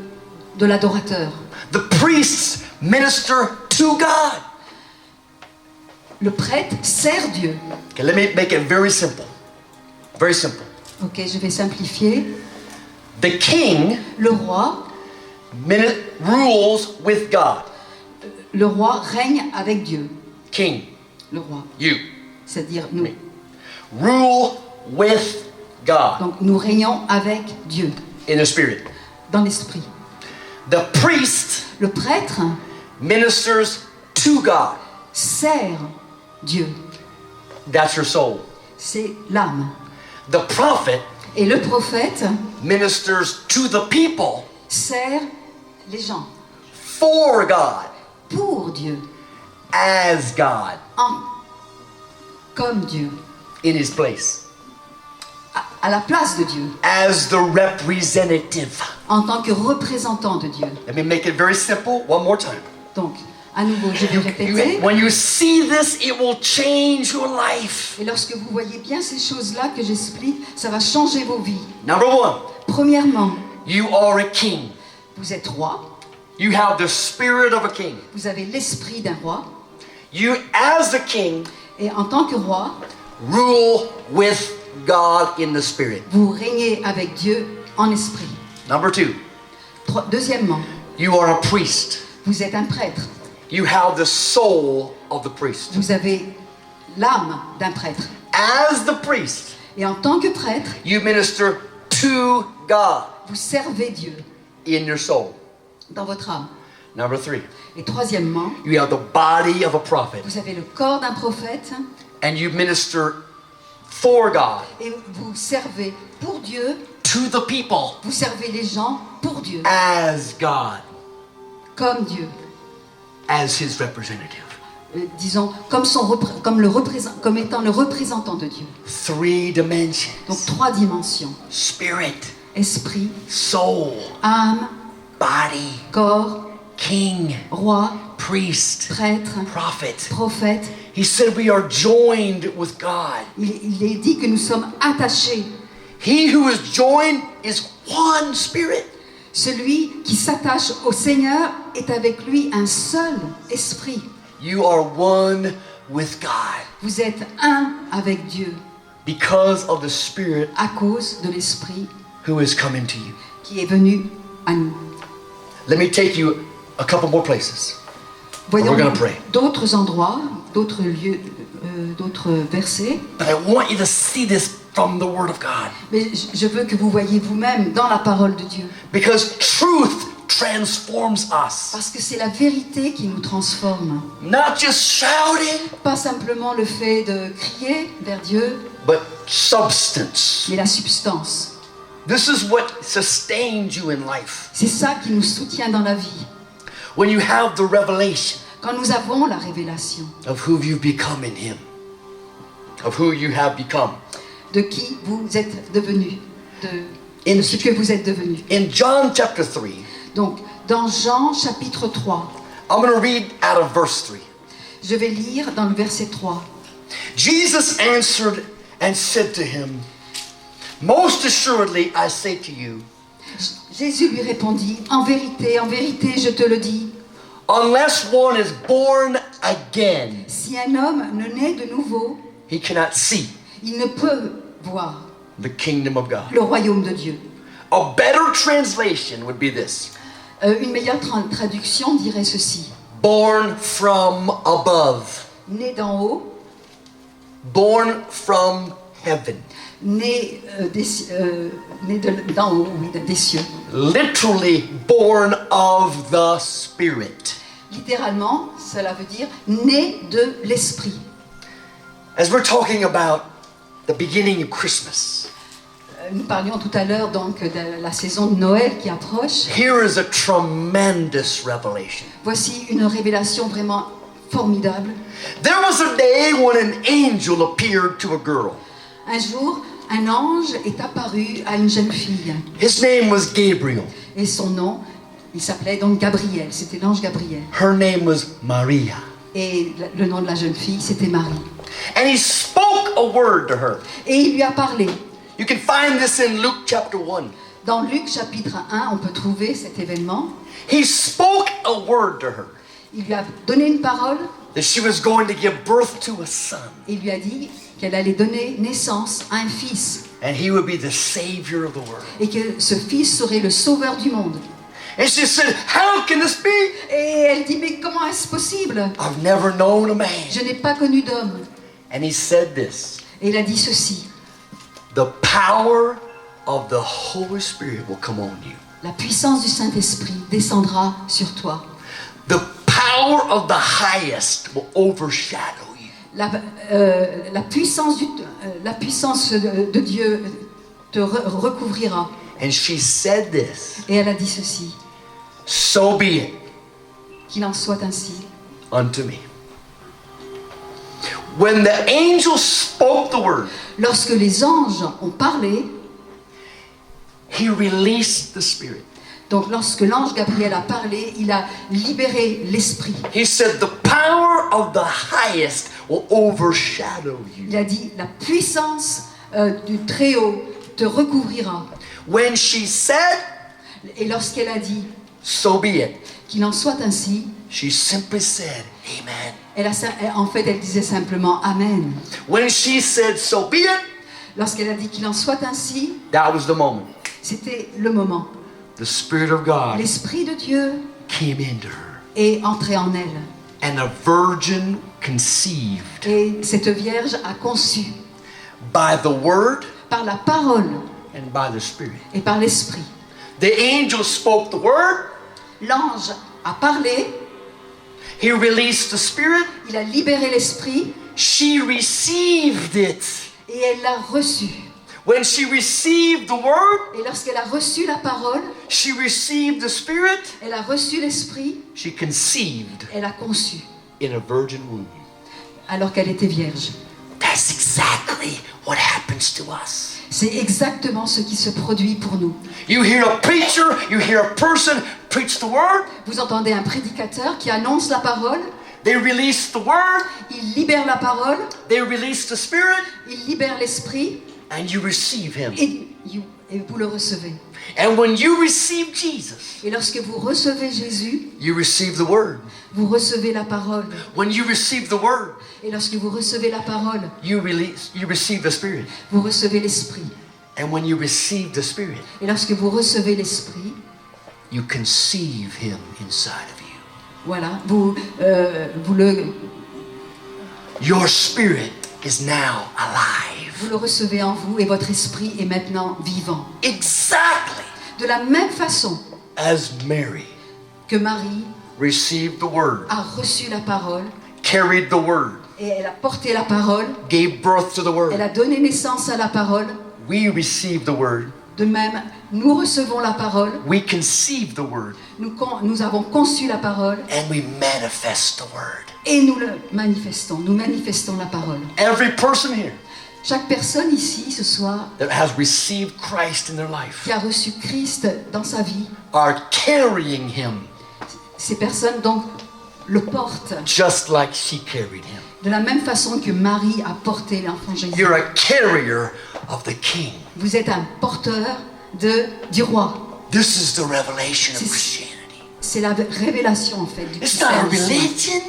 l'adorateur. The priests minister to God. Le prêtre sert Dieu. Okay, let me make it very simple. Very simple. Ok, je vais simplifier. The king Le roi, rules with God. le roi règne avec Dieu. King, Le roi, you, c'est-à-dire nous. rule with God Donc nous régnons avec Dieu, in the spirit. dans l'esprit. The priest Le prêtre ministers to God. sert Dieu. That's your soul. C'est l'âme. The prophet Et le prophète ministers to the people sert les gens for God, pour Dieu, as God, comme Dieu, in his place, à la place de Dieu, as the representative. en tant que représentant de Dieu. Let me make it very simple one more time. Donc, à nouveau, je vais répéter. When you see this, it will change your life. Et lorsque vous voyez bien ces choses-là que j'explique, ça va changer vos vies. Number one, Premièrement, you are a king. vous êtes roi, You have the spirit of a king. vous avez l'esprit d'un roi, You, as a king, et en tant que roi, rule with God in the spirit. vous régnez avec Dieu en esprit. Number two, Deuxièmement, you are a priest. vous êtes un prêtre, You have the soul of the priest. vous avez l'âme d'un prêtre. As the priest, Et en tant que prêtre, you minister to God vous servez Dieu in your soul. dans votre âme. Number three, Et troisièmement, you have the body of a prophet vous avez le corps d'un prophète and you minister for God et vous servez pour Dieu, to the people vous servez les gens pour Dieu, as God, comme Dieu. as his representative. Disons, comme étant le représentant de Dieu. Three dimensions. Donc 3 dimensions. Spirit, Esprit, soul, âme, body, corps, king, roi, priest, prêtre, prophet. prophète. He said we are joined with God. Il est dit que nous sommes attachés. He who is joined is one spirit. Celui qui s'attache au Seigneur est avec lui un seul esprit. You are one with God Vous êtes un avec Dieu because of the spirit à cause de l'esprit who has come into you. qui est venu à nous. Let me take you a couple more places. Voyons We're gonna pray. d'autres endroits, d'autres lieux, d'autres versets. But I want you to see this from the Word of God. Mais je veux que vous voyez vous-même dans la parole de Dieu. Because truth transforms us. Parce que c'est la vérité qui nous transforme. Not just shouting, Pas simplement le fait de crier vers Dieu, but substance. mais la substance. This is what sustains you in life. C'est ça qui nous soutient dans la vie. When you have the revelation Quand nous avons la révélation of who you've become in Him, of who you have become. de qui vous êtes devenu, In- de ce que vous êtes devenu. In John chapter 3, Donc, dans Jean chapitre 3, I'm going to read out of verse 3. je vais lire dans le verset 3. Jesus answered and said to him, Most assuredly I say to you, Jésus lui répondit, en vérité, je te le dis, unless one is born again, si un homme ne naît de nouveau, he cannot see il ne peut voir the kingdom of God. le royaume de Dieu. A better translation would be this: Une meilleure traduction dirait ceci, born from above, né d'en haut, born from heaven. né d'en haut, oui, des cieux. Literally born of the Spirit. Littéralement, cela veut dire né de l'esprit. As we're talking about the beginning of Christmas, Nous parlions tout à l'heure donc de la saison de Noël qui approche. here is a tremendous revelation. Voici une révélation vraiment formidable. There was a day when an angel appeared to a girl. Un jour, un ange est apparu à une jeune fille. His name was Gabriel. Et son nom, il s'appelait donc Gabriel. C'était l'ange Gabriel. Her name was Maria. Et le nom de la jeune fille, c'était Marie. And he spoke a word to her. Et il lui a parlé. You can find this in Luke chapter 1. Dans Luc chapitre 1, on peut trouver cet événement. He spoke a word to her Il lui a donné une parole. that she was going to give birth to a son, Et il lui a dit qu'elle allait donner naissance à un fils. and he would be the savior of the world. Et que ce fils serait le sauveur du monde. And she said, How can this be? Et elle dit, mais comment est-ce possible? I've never known a man. Je n'ai pas connu d'homme. And he said this: Et il a dit ceci. the power of the Holy Spirit will come on you. La puissance du Saint-Esprit descendra sur toi. The power of the highest will overshadow you. La puissance de Dieu te recouvrira. And she said this: Et elle a dit ceci. So be it Qu'il en soit ainsi. unto me. When the angel spoke the word, Lorsque les anges ont parlé, he released the Spirit. donc lorsque l'ange Gabriel a parlé, il a libéré l'esprit. He said, the power of the highest will overshadow you. Il a dit, la puissance du Très-Haut te recouvrira. When she said, Et lorsqu'elle a dit so be it, qu'il en soit ainsi, she simply said, amen. en fait, elle disait simplement Amen. When she said, so be it, Lorsqu'elle a dit qu'il en soit ainsi, that was the moment. c'était le moment. The Spirit of God L'Esprit de Dieu came into her. est entré en elle. And a virgin conceived Et cette Vierge a conçu by the Word par la parole and by the Spirit. et par l'Esprit. The angel spoke the Word. L'ange a parlé, He released the Spirit. il a libéré l'Esprit She received it. et elle l'a reçu. When she received the Word, Et lorsqu'elle a reçu la parole, she received the Spirit. elle a reçu l'Esprit, She conceived elle a conçu in a virgin womb. alors qu'elle était vierge. That's exactly what happens to us. C'est exactement ce qui se produit pour nous. You hear a preacher, you hear a person preach the Word. Vous entendez un prédicateur qui annonce la parole, They release the Word. il libère la parole, They release the Spirit. il libère l'Esprit And you receive Him. et vous le recevez. And when you receive Jesus, Et lorsque vous recevez Jésus, you receive the Word. vous recevez la parole. When you receive the Word, Et lorsque vous recevez la parole, you receive the Spirit. vous recevez l'Esprit. And when you receive the Spirit, Et lorsque vous recevez l'Esprit, you conceive Him inside of you. voilà, vous Your spirit is now alive. le recevez en vous et votre esprit est maintenant vivant. Exactly De la même façon as Mary que Marie received the Word, a reçu la parole carried the Word, et elle a porté la parole, gave birth to the elle Word. a donné naissance à la parole, We receive the Word. de même, nous recevons la parole, We conceive the Word. nous avons conçu la parole And we manifest the Word. et nous manifestons la parole. Every person here Chaque personne ici ce soir that has received Christ in their life qui a reçu Christ dans sa vie, are carrying Him ces personnes donc le porte just like she carried him. de la même façon que Marie a porté l'enfant Jésus. You're a carrier of the King. Vous êtes un porteur du roi. This is the revelation of C'est- Christianity. C'est la révélation en fait du It's not a christianisme. religion.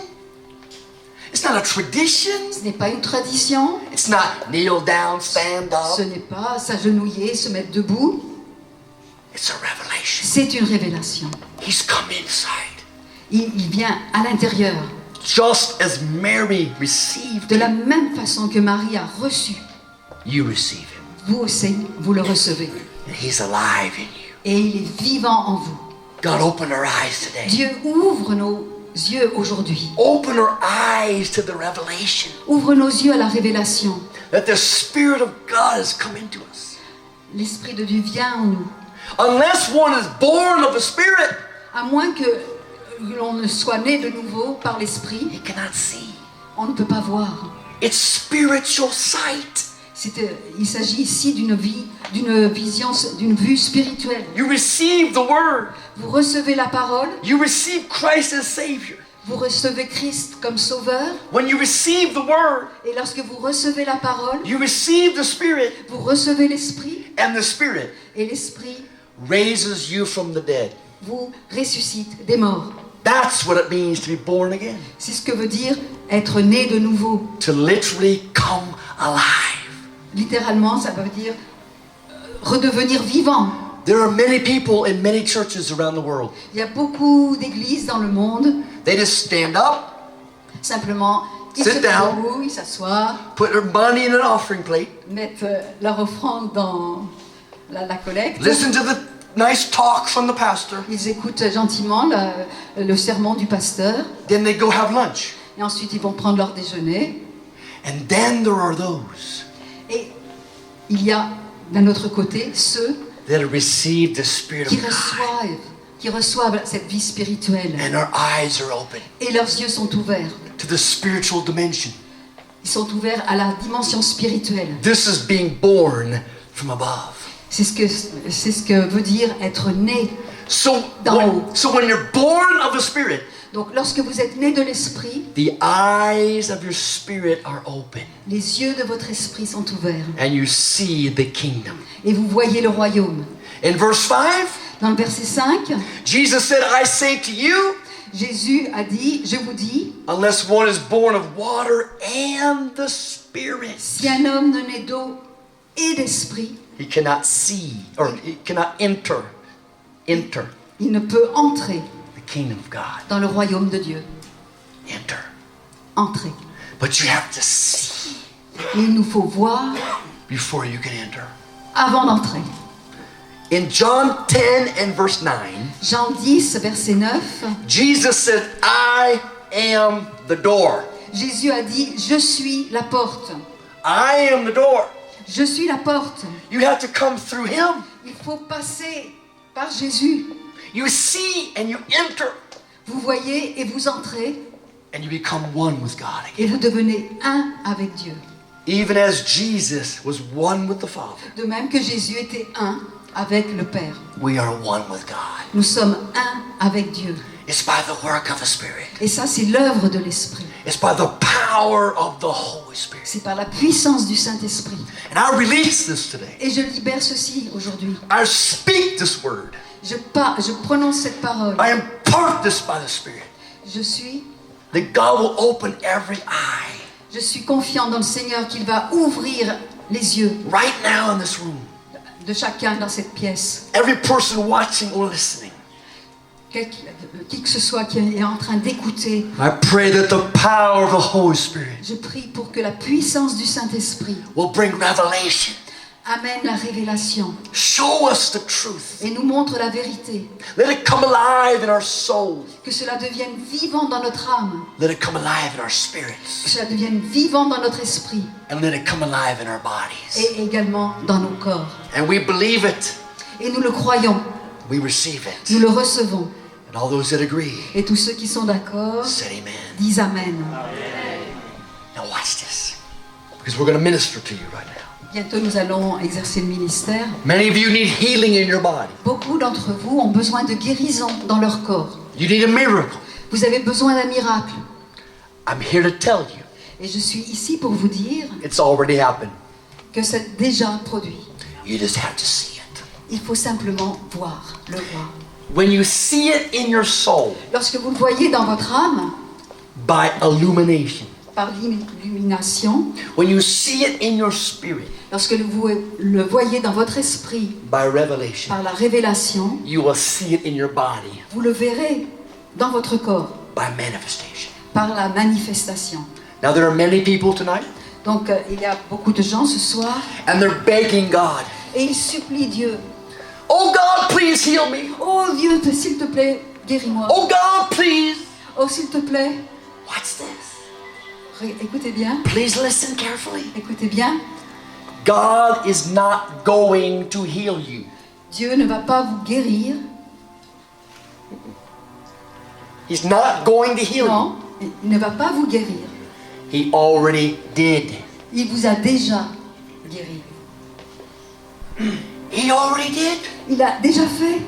It's not a tradition. Ce n'est pas une tradition, It's not kneel down, stand ce up. n'est pas s'agenouiller, se mettre debout. It's a revelation. C'est une révélation. He's come inside. Il vient à l'intérieur. Just as Mary received De la him, même façon que Marie a reçu, you receive him. vous aussi, vous le recevez. And he's alive in you. Et il est vivant en vous. God, open our eyes today. Dieu ouvre nos yeux aujourd'hui. Open our eyes to the revelation Ouvre nos yeux à la révélation. that the Spirit of God has come into us. L'Esprit de Dieu vient en nous. Unless one is born of the Spirit, À moins que l'on ne soit né de nouveau par l'Esprit, he cannot see. on ne peut pas voir. It's spiritual sight. Il s'agit ici d'une vision, d'une vue spirituelle. You receive the Word. Vous recevez la parole, You receive Christ as Savior. vous recevez Christ comme sauveur, When you receive the Word, et lorsque vous recevez la parole, you receive the Spirit, vous recevez l'Esprit, and the Spirit et l'Esprit raises you from the dead. vous ressuscite des morts. That's what it means to be born again. C'est ce que veut dire être né de nouveau. To literally come alive. Littéralement, ça veut dire redevenir vivant. There are many people in many churches around the world. Il y a beaucoup d'églises dans le monde. They just stand up, Simplement, ils Sit se down. debout, ils s'assoient, put their money in an offering plate, mettent leur offrande dans la collecte. listen to the nice talk from the pastor, Ils écoutent gentiment le sermon du pasteur. then they go have lunch. Et ensuite, ils vont prendre leur déjeuner. And then there are those Et il y a, d'un autre côté, ceux that have received the Spirit qui of God, reçoivent cette vie spirituelle. and their eyes are open Et leurs yeux sont ouverts. to the spiritual dimension. Ils sont ouverts à la dimension spirituelle. This is being born from above. C'est ce que veut dire être né. So D'en haut. when you're born of the Spirit, Donc lorsque vous êtes né de l'esprit, the eyes of your spirit are open, les yeux de votre esprit sont ouverts. and you see the kingdom. Et vous voyez le royaume. In verse 5, Dans le verset 5, Jesus said, I say to you, Jésus a dit, je vous dis, unless one is born of water and the Spirit, si un homme ne naît d'eau et d'esprit, he cannot see, or he cannot enter il ne peut entrer the kingdom of God. dans le royaume de Dieu. Enter. Entrer. But you have to see Mais il nous faut voir before you can enter. avant d'entrer. In John 10 and verse 9, Jean 10, verset 9, Jesus said, I am the door. Jésus a dit, je suis la porte. I am the door. Je suis la porte. You have to come through him. Il faut passer par Jésus. You see and you enter, Vous voyez et vous entrez and you become one with God again. et vous devenez un avec Dieu. Even as Jesus was one with the Father, De même que Jésus était un avec le Père. we are one with God. Nous sommes un avec Dieu. It's by the work of the Spirit. Et ça, c'est l'œuvre de l'Esprit. It's by the power of the Holy Spirit. C'est par la puissance du Saint-Esprit. And I release this today. Et je libère ceci aujourd'hui. I speak this word. Je prononce cette parole. I impart this by the Spirit. Je suis That God will open every eye Je suis confiant dans le Seigneur qu'il va ouvrir les yeux right now in this room. de chacun dans cette pièce. Every person watching or listening. Qui que ce soit qui est en train d'écouter, I pray that the power of the Holy Spirit je prie pour que la puissance du Saint-Esprit will bring revelation. amène la révélation Show us the truth. et nous montre la vérité. Let it come alive in our souls. Que cela devienne vivant dans notre âme, Let it come alive in our que spirits. cela devienne vivant dans notre esprit And let it come alive in our bodies. et également dans nos corps. And we believe it. Et nous le croyons, We receive nous it. le recevons. And all those that agree Et tous ceux qui sont d'accord said amen. disent Amen. Now watch this. Because we're going to minister to you right now. Bientôt nous allons exercer le ministère. Many of you need healing in your body. Beaucoup d'entre vous ont besoin de guérison dans leur corps. You need a miracle. Vous avez besoin d'un miracle. I'm here to tell you, Et je suis ici pour vous dire it's already happened. que c'est déjà produit. You just have to see it. Il faut simplement le voir. When you see it in your soul, Lorsque vous le voyez dans votre âme, by illumination, par l'illumination, when you see it in your spirit, lorsque vous le voyez dans votre esprit, by revelation, par la révélation, you will see it in your body vous le verrez dans votre corps, by manifestation. par la manifestation. Now, there are many people tonight, Donc il y a beaucoup de gens ce soir and they're begging God, et ils supplient Dieu. oh God, please heal me. Oh Dieu, s'il te plaît, guéris-moi. Oh God, please. Oh s'il te plaît, What's this? écoutez bien, Please listen carefully. écoutez bien. God is not going to heal you. Dieu ne va pas vous guérir. He's not going to heal Non, il ne va pas vous guérir. you. He already did. Il vous a déjà guéri. He already did. Il a déjà fait.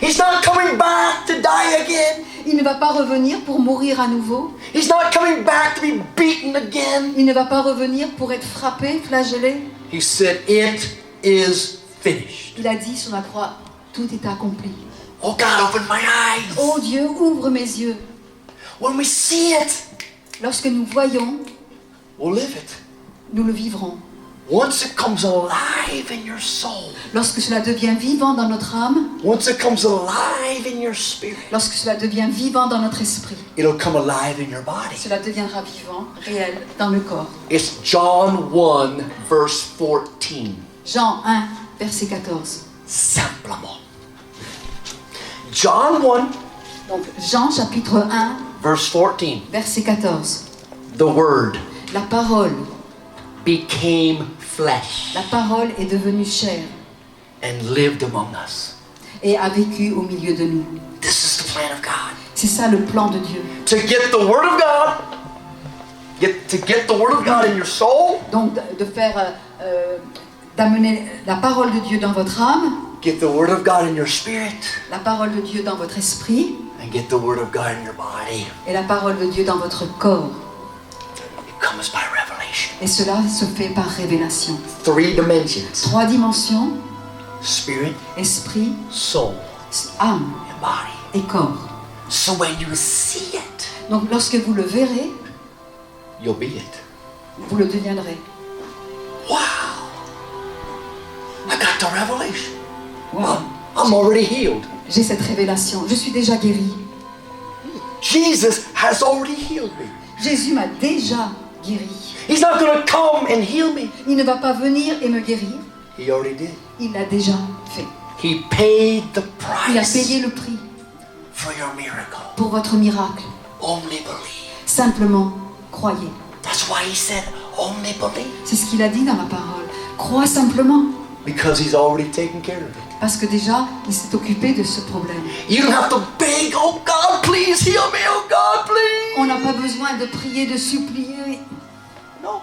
He's not coming back to die again. Il ne va pas revenir pour mourir à nouveau. He's not coming back to be beaten again. Il ne va pas revenir pour être frappé, flagellé. He said, it is finished. Il a dit sur la croix, tout est accompli. Oh God, open my eyes. Oh Dieu, ouvre mes yeux. When we see it, Lorsque nous voyons, we'll live it. nous le vivrons. Once it comes alive in your soul, Lorsque cela devient vivant dans notre âme, once it comes alive in your spirit, lorsque cela devient vivant dans notre esprit, it'll come alive in your body. cela deviendra vivant, réel, dans le corps. It's John 1, verse 14. Jean 1, verset 14. Simplement. John 1, Donc Jean chapitre 1, verse 14. verset 14. The Word La parole became flesh La parole est devenue chair and lived among us. et a vécu au milieu de nous. This is the plan of God. C'est ça le plan de Dieu. To get the Word of God, to get the Word of God in your soul, Donc d'amener la parole de Dieu dans votre âme, get the Word of God in your spirit, la parole de Dieu dans votre esprit and get the Word of God in your body. et la parole de Dieu dans votre corps. It comes by revelation. Et cela se fait par révélation. 3 dimensions: 3 dimensions, spirit, esprit, soul, âme and body. et corps. So when you see it, Donc lorsque vous le verrez, you'll be it. vous le deviendrez. Wow! I got the revelation. Wow. I'm already healed. J'ai cette révélation. Je suis déjà guéri. Jesus has already healed me. Jésus m'a déjà guéri. He's not going to come and heal me. Il ne va pas venir et me guérir. He already did. Il l'a déjà fait. He paid the Il a price payé le prix for your miracle. pour votre miracle. Only believe. Simplement, croyez. That's why he said, only believe. C'est ce qu'il a dit dans la parole. Crois simplement. Because he's already taken care of it. Parce que déjà, il s'est occupé de ce problème. You don't have to beg, oh God, please heal me, oh God, please. On n'a pas besoin de prier, de supplier. No,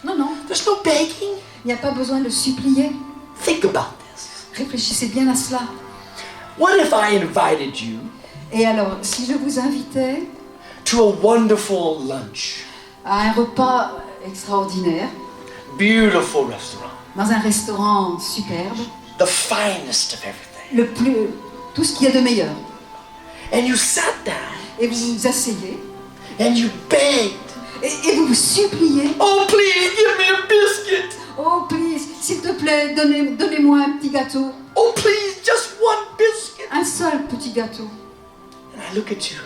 Non, non. there's no begging. Il n'y a pas besoin de supplier. Think about this. Réfléchissez bien à cela. What if I invited you Et alors, si je vous invitais to a wonderful lunch, à un repas extraordinaire, beautiful restaurant, dans un restaurant superbe, the finest of everything, tout ce qu'il y a de meilleur, and you sat down et vous vous asseyez, and you begged, et vous vous suppliez, oh please give me a biscuit, oh please, s'il te plaît, donnez-moi un petit gâteau, oh please just one biscuit. un seul petit gâteau. And I look at you.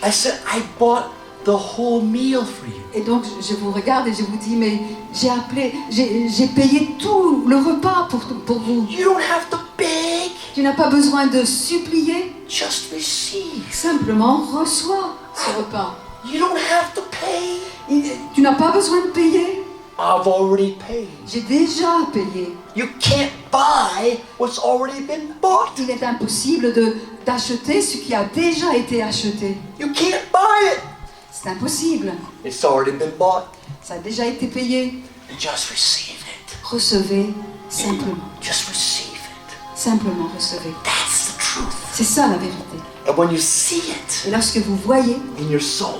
I said, I bought the whole meal for you. Et donc je vous regarde et je vous dis, mais j'ai payé tout le repas pour vous. You don't have to beg, Tu n'as pas besoin de supplier, just receive. simplement reçois ce repas. You don't have to pay. Tu n'as pas besoin de payer. I've already paid. J'ai déjà payé. You can't buy what's already been bought. Il est impossible d'acheter ce qui a déjà été acheté. You can't buy it. C'est impossible. It's already been bought. Ça a déjà été payé. Just receive it. Recevez simplement. Just receive it. Simplement recevez. That's the truth. C'est ça la vérité. And when you see it Et lorsque vous voyez in your soul,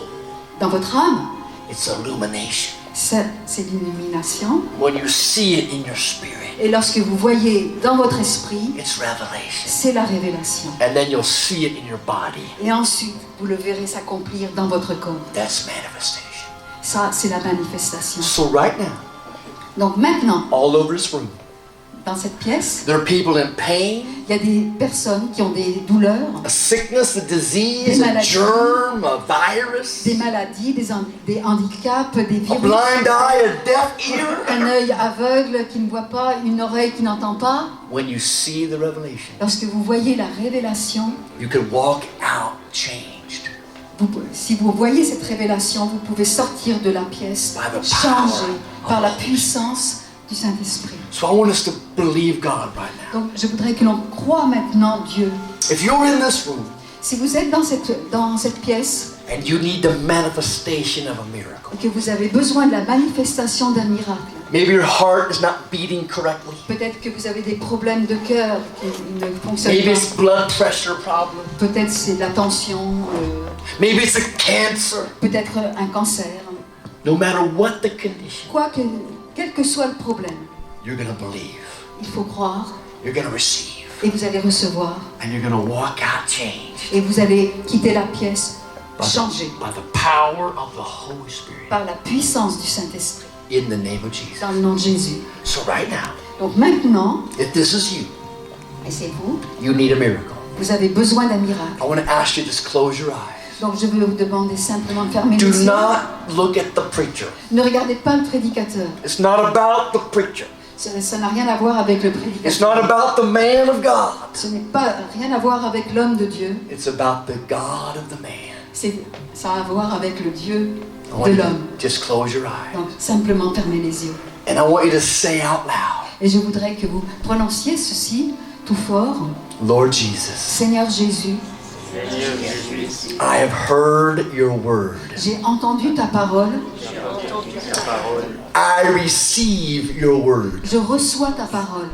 dans votre âme, it's illumination. c'est l'illumination. When you see it in your spirit, Et lorsque vous voyez dans votre esprit, it's revelation. c'est la révélation. And then you'll see it in your body. Et ensuite, vous le verrez s'accomplir dans votre corps. That's manifestation. Ça, c'est la manifestation. So right now, Donc maintenant, all over this room, dans cette pièce, there are people in pain, il y a des personnes qui ont des douleurs, a sickness, a disease, Des a maladies. germ, a virus, des maladies, des handicaps, des a virus, blind eye, a deaf ear. un œil aveugle qui ne voit pas, une oreille qui n'entend pas. When you see the revelation, Lorsque vous voyez la révélation, you can walk out changed. si vous voyez cette révélation, vous pouvez sortir de la pièce, By the changé power par of la the Holy puissance du Saint-Esprit. So I want us to believe God right now. Donc je voudrais que l'on croie maintenant Dieu. If you're in this room Si vous êtes dans cette pièce and you need the manifestation of a miracle, et que vous avez besoin de la manifestation d'un miracle, maybe your heart is not beating correctly, peut-être que vous avez des problèmes de cœur qui ne fonctionnent maybe pas. it's blood pressure problem, Peut-être c'est de la tension, maybe it's a cancer. peut-être un cancer. No matter what the condition, Quel que soit le problème, you're going to believe, il faut croire you're going to receive, et vous allez recevoir and you're going to walk out changed et vous allez quitter la pièce changée by the power of the Holy Spirit par la puissance du Saint-Esprit in the name of Jesus. dans le nom de Jésus. So right now, Donc maintenant, if this is you, et c'est vous, you need a miracle. vous avez besoin d'un miracle. I want to ask you to just close your eyes. Donc je veux vous demander simplement de fermer Do les yeux. not look at the preacher. Ne regardez pas le prédicateur. It's not about the preacher. Ça n'a rien à voir avec le It's not prédicateur. about the man of God. Ce n'est pas rien à voir avec l'homme de Dieu. It's about the God of the man. Ça a à voir avec le Dieu I want de you to l'homme. just close your eyes. Donc simplement fermez les yeux. And I want you to say out loud, Et je voudrais que vous prononciez ceci tout fort. Lord Jesus, Seigneur Jésus, I have heard your word. j'ai entendu ta parole. I receive your word. Je reçois ta parole.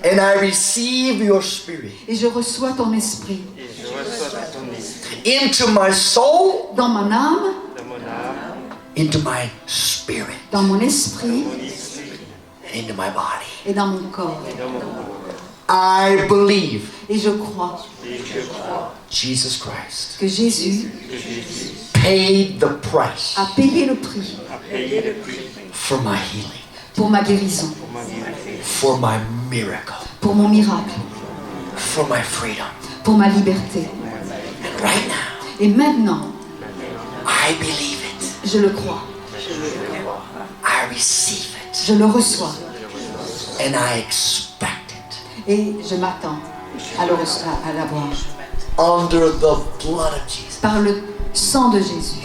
And I receive your spirit Et je reçois ton esprit. into my soul, Dans mon âme, into my spirit, dans mon esprit and into my body. et dans mon corps. I believe Et je crois Jesus Christ que Jésus paid the price a payé le prix for my healing, pour ma guérison, for my miracle, pour mon miracle, for my freedom. pour ma liberté. And right now, Et maintenant, I believe it. je le crois, I receive it. je le reçois And I expect it. et je m'attends à l'avoir. Under the blood of Jesus. Par le sang de Jésus,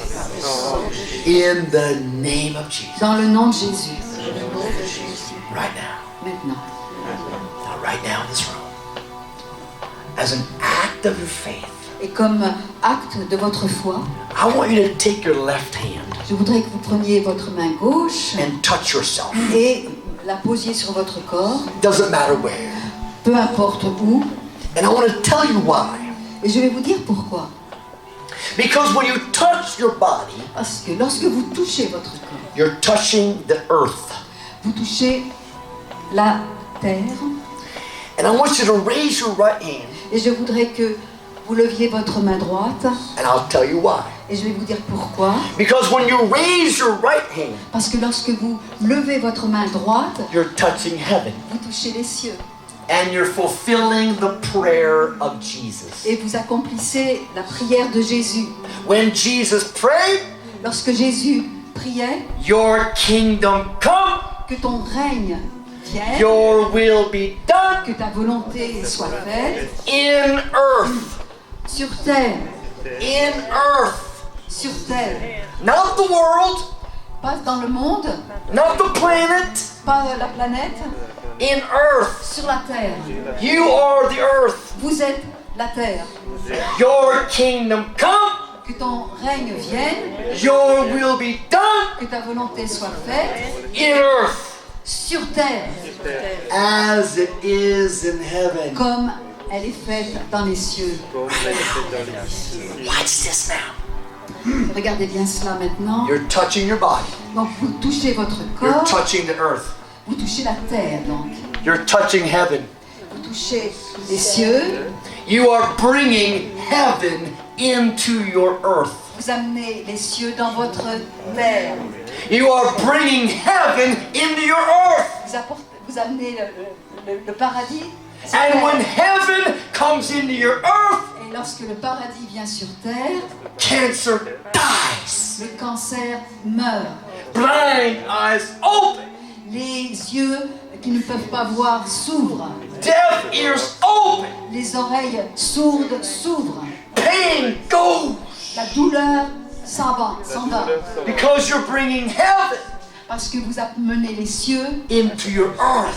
In the name of Jesus. dans le nom de Jésus, Right now. maintenant. Now, right now in this room. As an act of your faith, Et comme acte de votre foi, I want you to take your left hand je voudrais que vous preniez votre main gauche and touch yourself. et la posiez sur votre corps, Doesn't matter where. peu importe où. And I want to tell you why. Et je vais vous dire pourquoi. Because when you touch your body, Parce que lorsque vous touchez votre corps, you're touching the earth. vous touchez la terre. And I want you to raise your right hand, Et je voudrais que vous leviez votre main droite. and I'll tell you why. Et je vais vous dire pourquoi. Because when you raise your right hand, Parce que lorsque vous levez votre main droite, you're touching heaven. vous touchez les cieux. And you're fulfilling the prayer of Jesus. Et vous accomplissez la prière de Jésus. When Jesus prayed, Lorsque Jésus priait, your kingdom come, que ton règne vienne, your will be done que ta volonté soit faite in earth. sur terre, In earth. sur terre, Not the world, pas dans le monde, not the planet, pas la planète, in earth. sur la terre. You are the earth. Vous êtes la terre. Your kingdom come, Que ton règne vienne, your will be done que ta volonté soit faite in earth sur terre, as it is in heaven. comme Elle est faite dans les cieux. Watch this now. Regardez bien cela maintenant. You're touching your body. Donc vous touchez votre You're corps, touching the earth. vous touchez la terre donc. You're touching heaven. Vous touchez les cieux, You are bringing heaven into your earth. vous amenez les cieux dans votre terre. You are bringing heaven into your earth. Vous amenez le paradis sur And terre. when heaven comes into your earth, Et lorsque le paradis vient sur terre, cancer dies. le cancer meurt. Blind eyes open. Les yeux qui ne peuvent pas voir s'ouvrent. Deaf ears open. Les oreilles sourdes s'ouvrent. Pain goes. La douleur s'en va. Because you're bringing heaven Parce que vous amenez les cieux into your earth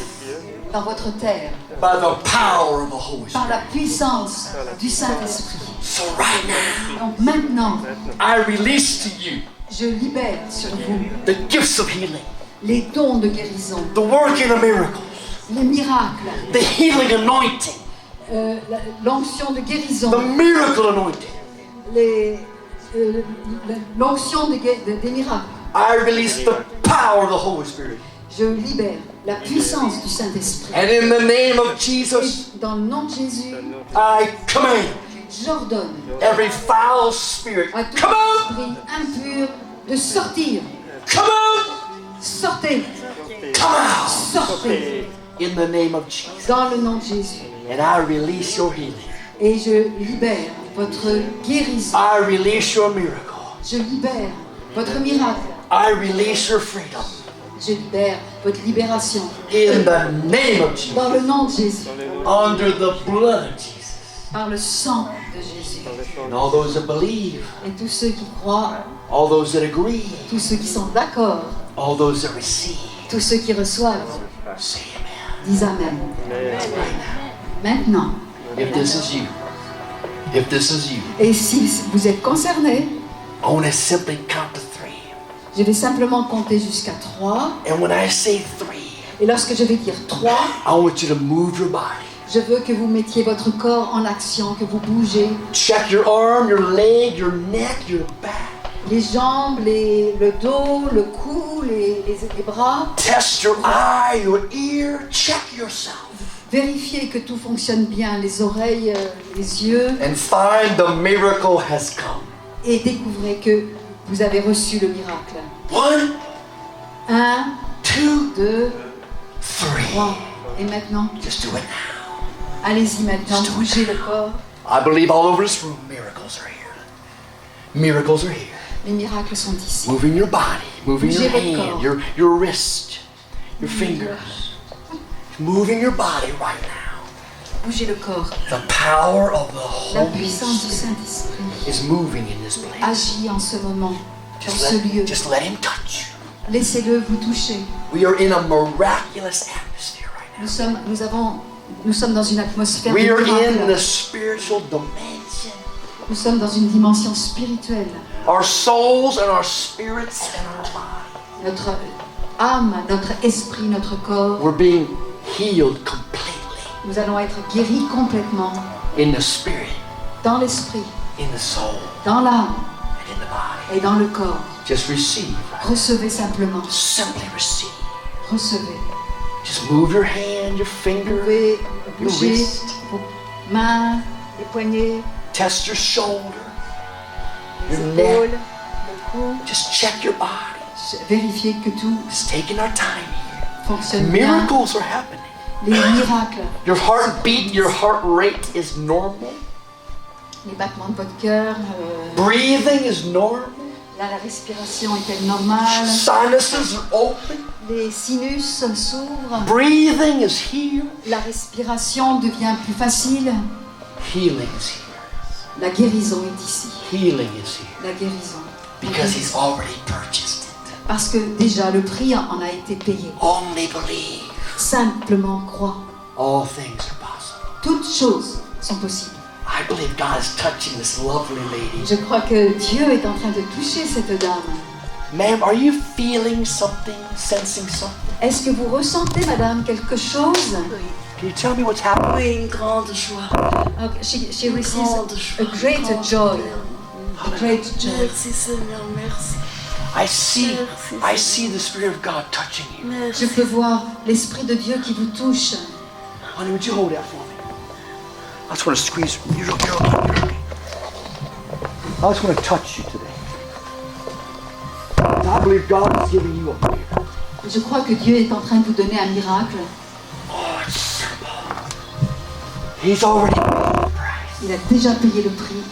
dans votre terre by the power of the Holy par Spirit. la puissance du Saint-Esprit. So right now, Donc maintenant, I release to you je libère sur vous the gifts of healing, les dons de guérison, the working of miracles, les miracles, the healing anointing, l'onction de guérison, the miracle anointing. l'onction des miracles. I release the power of the Holy Spirit. Je libère la puissance du Saint-Esprit. And in the name of Jesus, Et dans le nom de Jésus, I command j'ordonne every foul spirit, à tout come out, esprit impur de sortir. come out, Sortez, come out, sortez in the name of Jesus. dans le nom de Jésus. And I release your healing. Et je libère votre guérison. I release your miracle. Je libère votre miracle. I release your freedom. Je libère votre libération. In the name of Jesus. Dans le nom de Jésus. Under the blood of Jesus. Par le sang de Jésus. And all those that believe, Et tous ceux qui croient, all those that agree, tous ceux qui sont d'accord, all those that receive, tous ceux qui reçoivent, say amen. disent Amen. Maintenant. If this is you, if this is you, Et si vous êtes concerné, I want to simply count to 3. je vais simplement compter jusqu'à 3. And when I say 3, Et lorsque je vais dire 3, I want you to move your body. je veux que vous mettiez votre corps en action, que vous bougez. Check your arm, your leg, your neck, your back. Les jambes, le dos, le cou, les bras. Test your eye, your ear. Check yourself. Vérifiez que tout fonctionne bien, les oreilles, les yeux. And find the miracle has come. Et découvrez que vous avez reçu le miracle. 1, 1, 2, 2, 3. 3. Et maintenant, Just do it now. allez-y maintenant, bougez le corps. I believe all over this room, miracles are here. Miracles are here. Les miracles sont ici. Moving your body, moving your Bougez votre hand, corps. your wrist, your fingers. Moving your body right now. Bougez le corps. The power of the La Holy puissance du Spirit Saint-Esprit is moving in this place. agit en ce moment, dans ce lieu. Just let Him touch you. Laissez-le vous toucher. We are in a miraculous atmosphere right now. Nous sommes dans une atmosphère de We are in the miracle. spiritual dimension. Nous sommes dans une dimension spirituelle. Our souls and our spirits and our body. Notre âme, notre esprit, notre corps, We're being healed completely nous allons être guéris complètement in the spirit, dans l'esprit, in the soul, dans l'âme and in the body. et dans le corps. Just receive. Recevez simplement. Simply receive. Recevez. Just move your hand, your Vous finger, pouvez your bouger wrist. vos mains, les poignets, Test your shoulder, les your épaules, neck. le cou. Just check your body. Vérifiez que tout Just taking our time here. fonctionne bien. Miracles are happening. Les miracles, Your heartbeat, your heart rate is normal. les battements de votre cœur, Breathing is normal. la respiration est-elle normale? Sinuses are open. Les sinus s'ouvrent. Breathing is here. La respiration devient plus facile. Healing is here. La guérison est ici. Healing is here. La guérison. Because He's already purchased it. Parce que déjà le prix en a été payé. Only believe. Simplement crois. All things are possible. Toutes choses sont possibles. I believe God is touching this lovely lady. Je crois que Dieu est en train de toucher cette dame. Ma'am, are you feeling something, sensing something? Est-ce que vous ressentez, madame, quelque chose? Can you tell me what's happening? Oui, une grande joie. She receives Grande a joie. great Grande joy. joie. A great joy. Merci Seigneur, merci. I see Merci, the Spirit of God touching you. Je Merci. peux voir l'Esprit de Dieu qui vous touche. Honey, would you hold that for me? I just want to squeeze. You're okay. I just want to touch you today. I believe God is giving you a miracle. Je crois que Dieu est en train de vous donner un miracle. Oh, it's simple. He's already paid the price. Il a déjà payé le prix.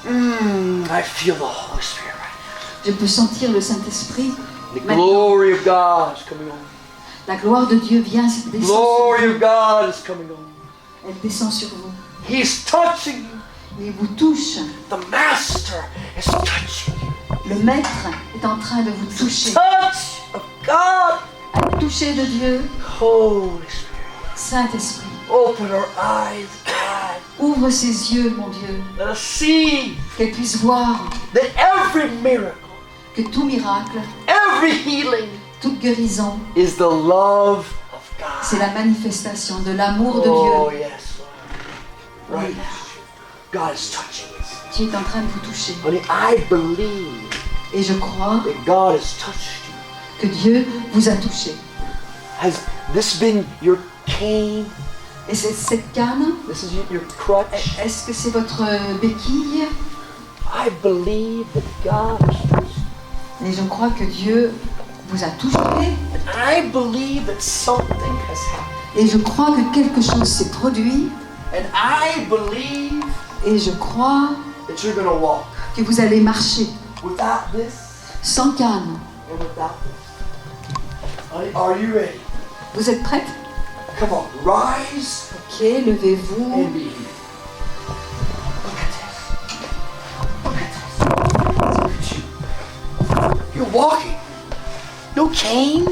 I feel the Holy Spirit right Je peux sentir le Saint-Esprit. now. The Maintenant, glory of God is coming on you. la gloire de Dieu vient, descend sur Glory vous. of God is coming on you. Elle descend sur vous. He's touching you. Il vous touche. The Master is touching you. Le Maître est en train de vous toucher. Touch of God. Un toucher de Dieu. Holy Spirit. Saint-Esprit, Open our eyes, God. ouvre ses yeux, mon Dieu, Let us see qu'elle puisse voir that every miracle, que tout miracle, every healing toute guérison, is the love of God. c'est la manifestation de l'amour de Oh, Dieu. yes, Lord. Right now, God is touching us. Qui est en train de vous toucher. Honey, I believe Et je crois that God has touched you. que Dieu vous a touché. Has this been your cane? Et cette canne, This is your crutch? est-ce que c'est votre béquille? I believe that God has touched you. Et je crois que Dieu vous a touché. And I believe that something has happened. Et je crois que quelque chose s'est produit. And I believe Et je crois that you're going to walk que vous allez marcher without this sans canne. and without this. Honey, are you ready? Vous êtes prête? Come on, rise Ok, levez-vous. and be healed. Look at this. Look at this. Look at you. You're walking. No cane.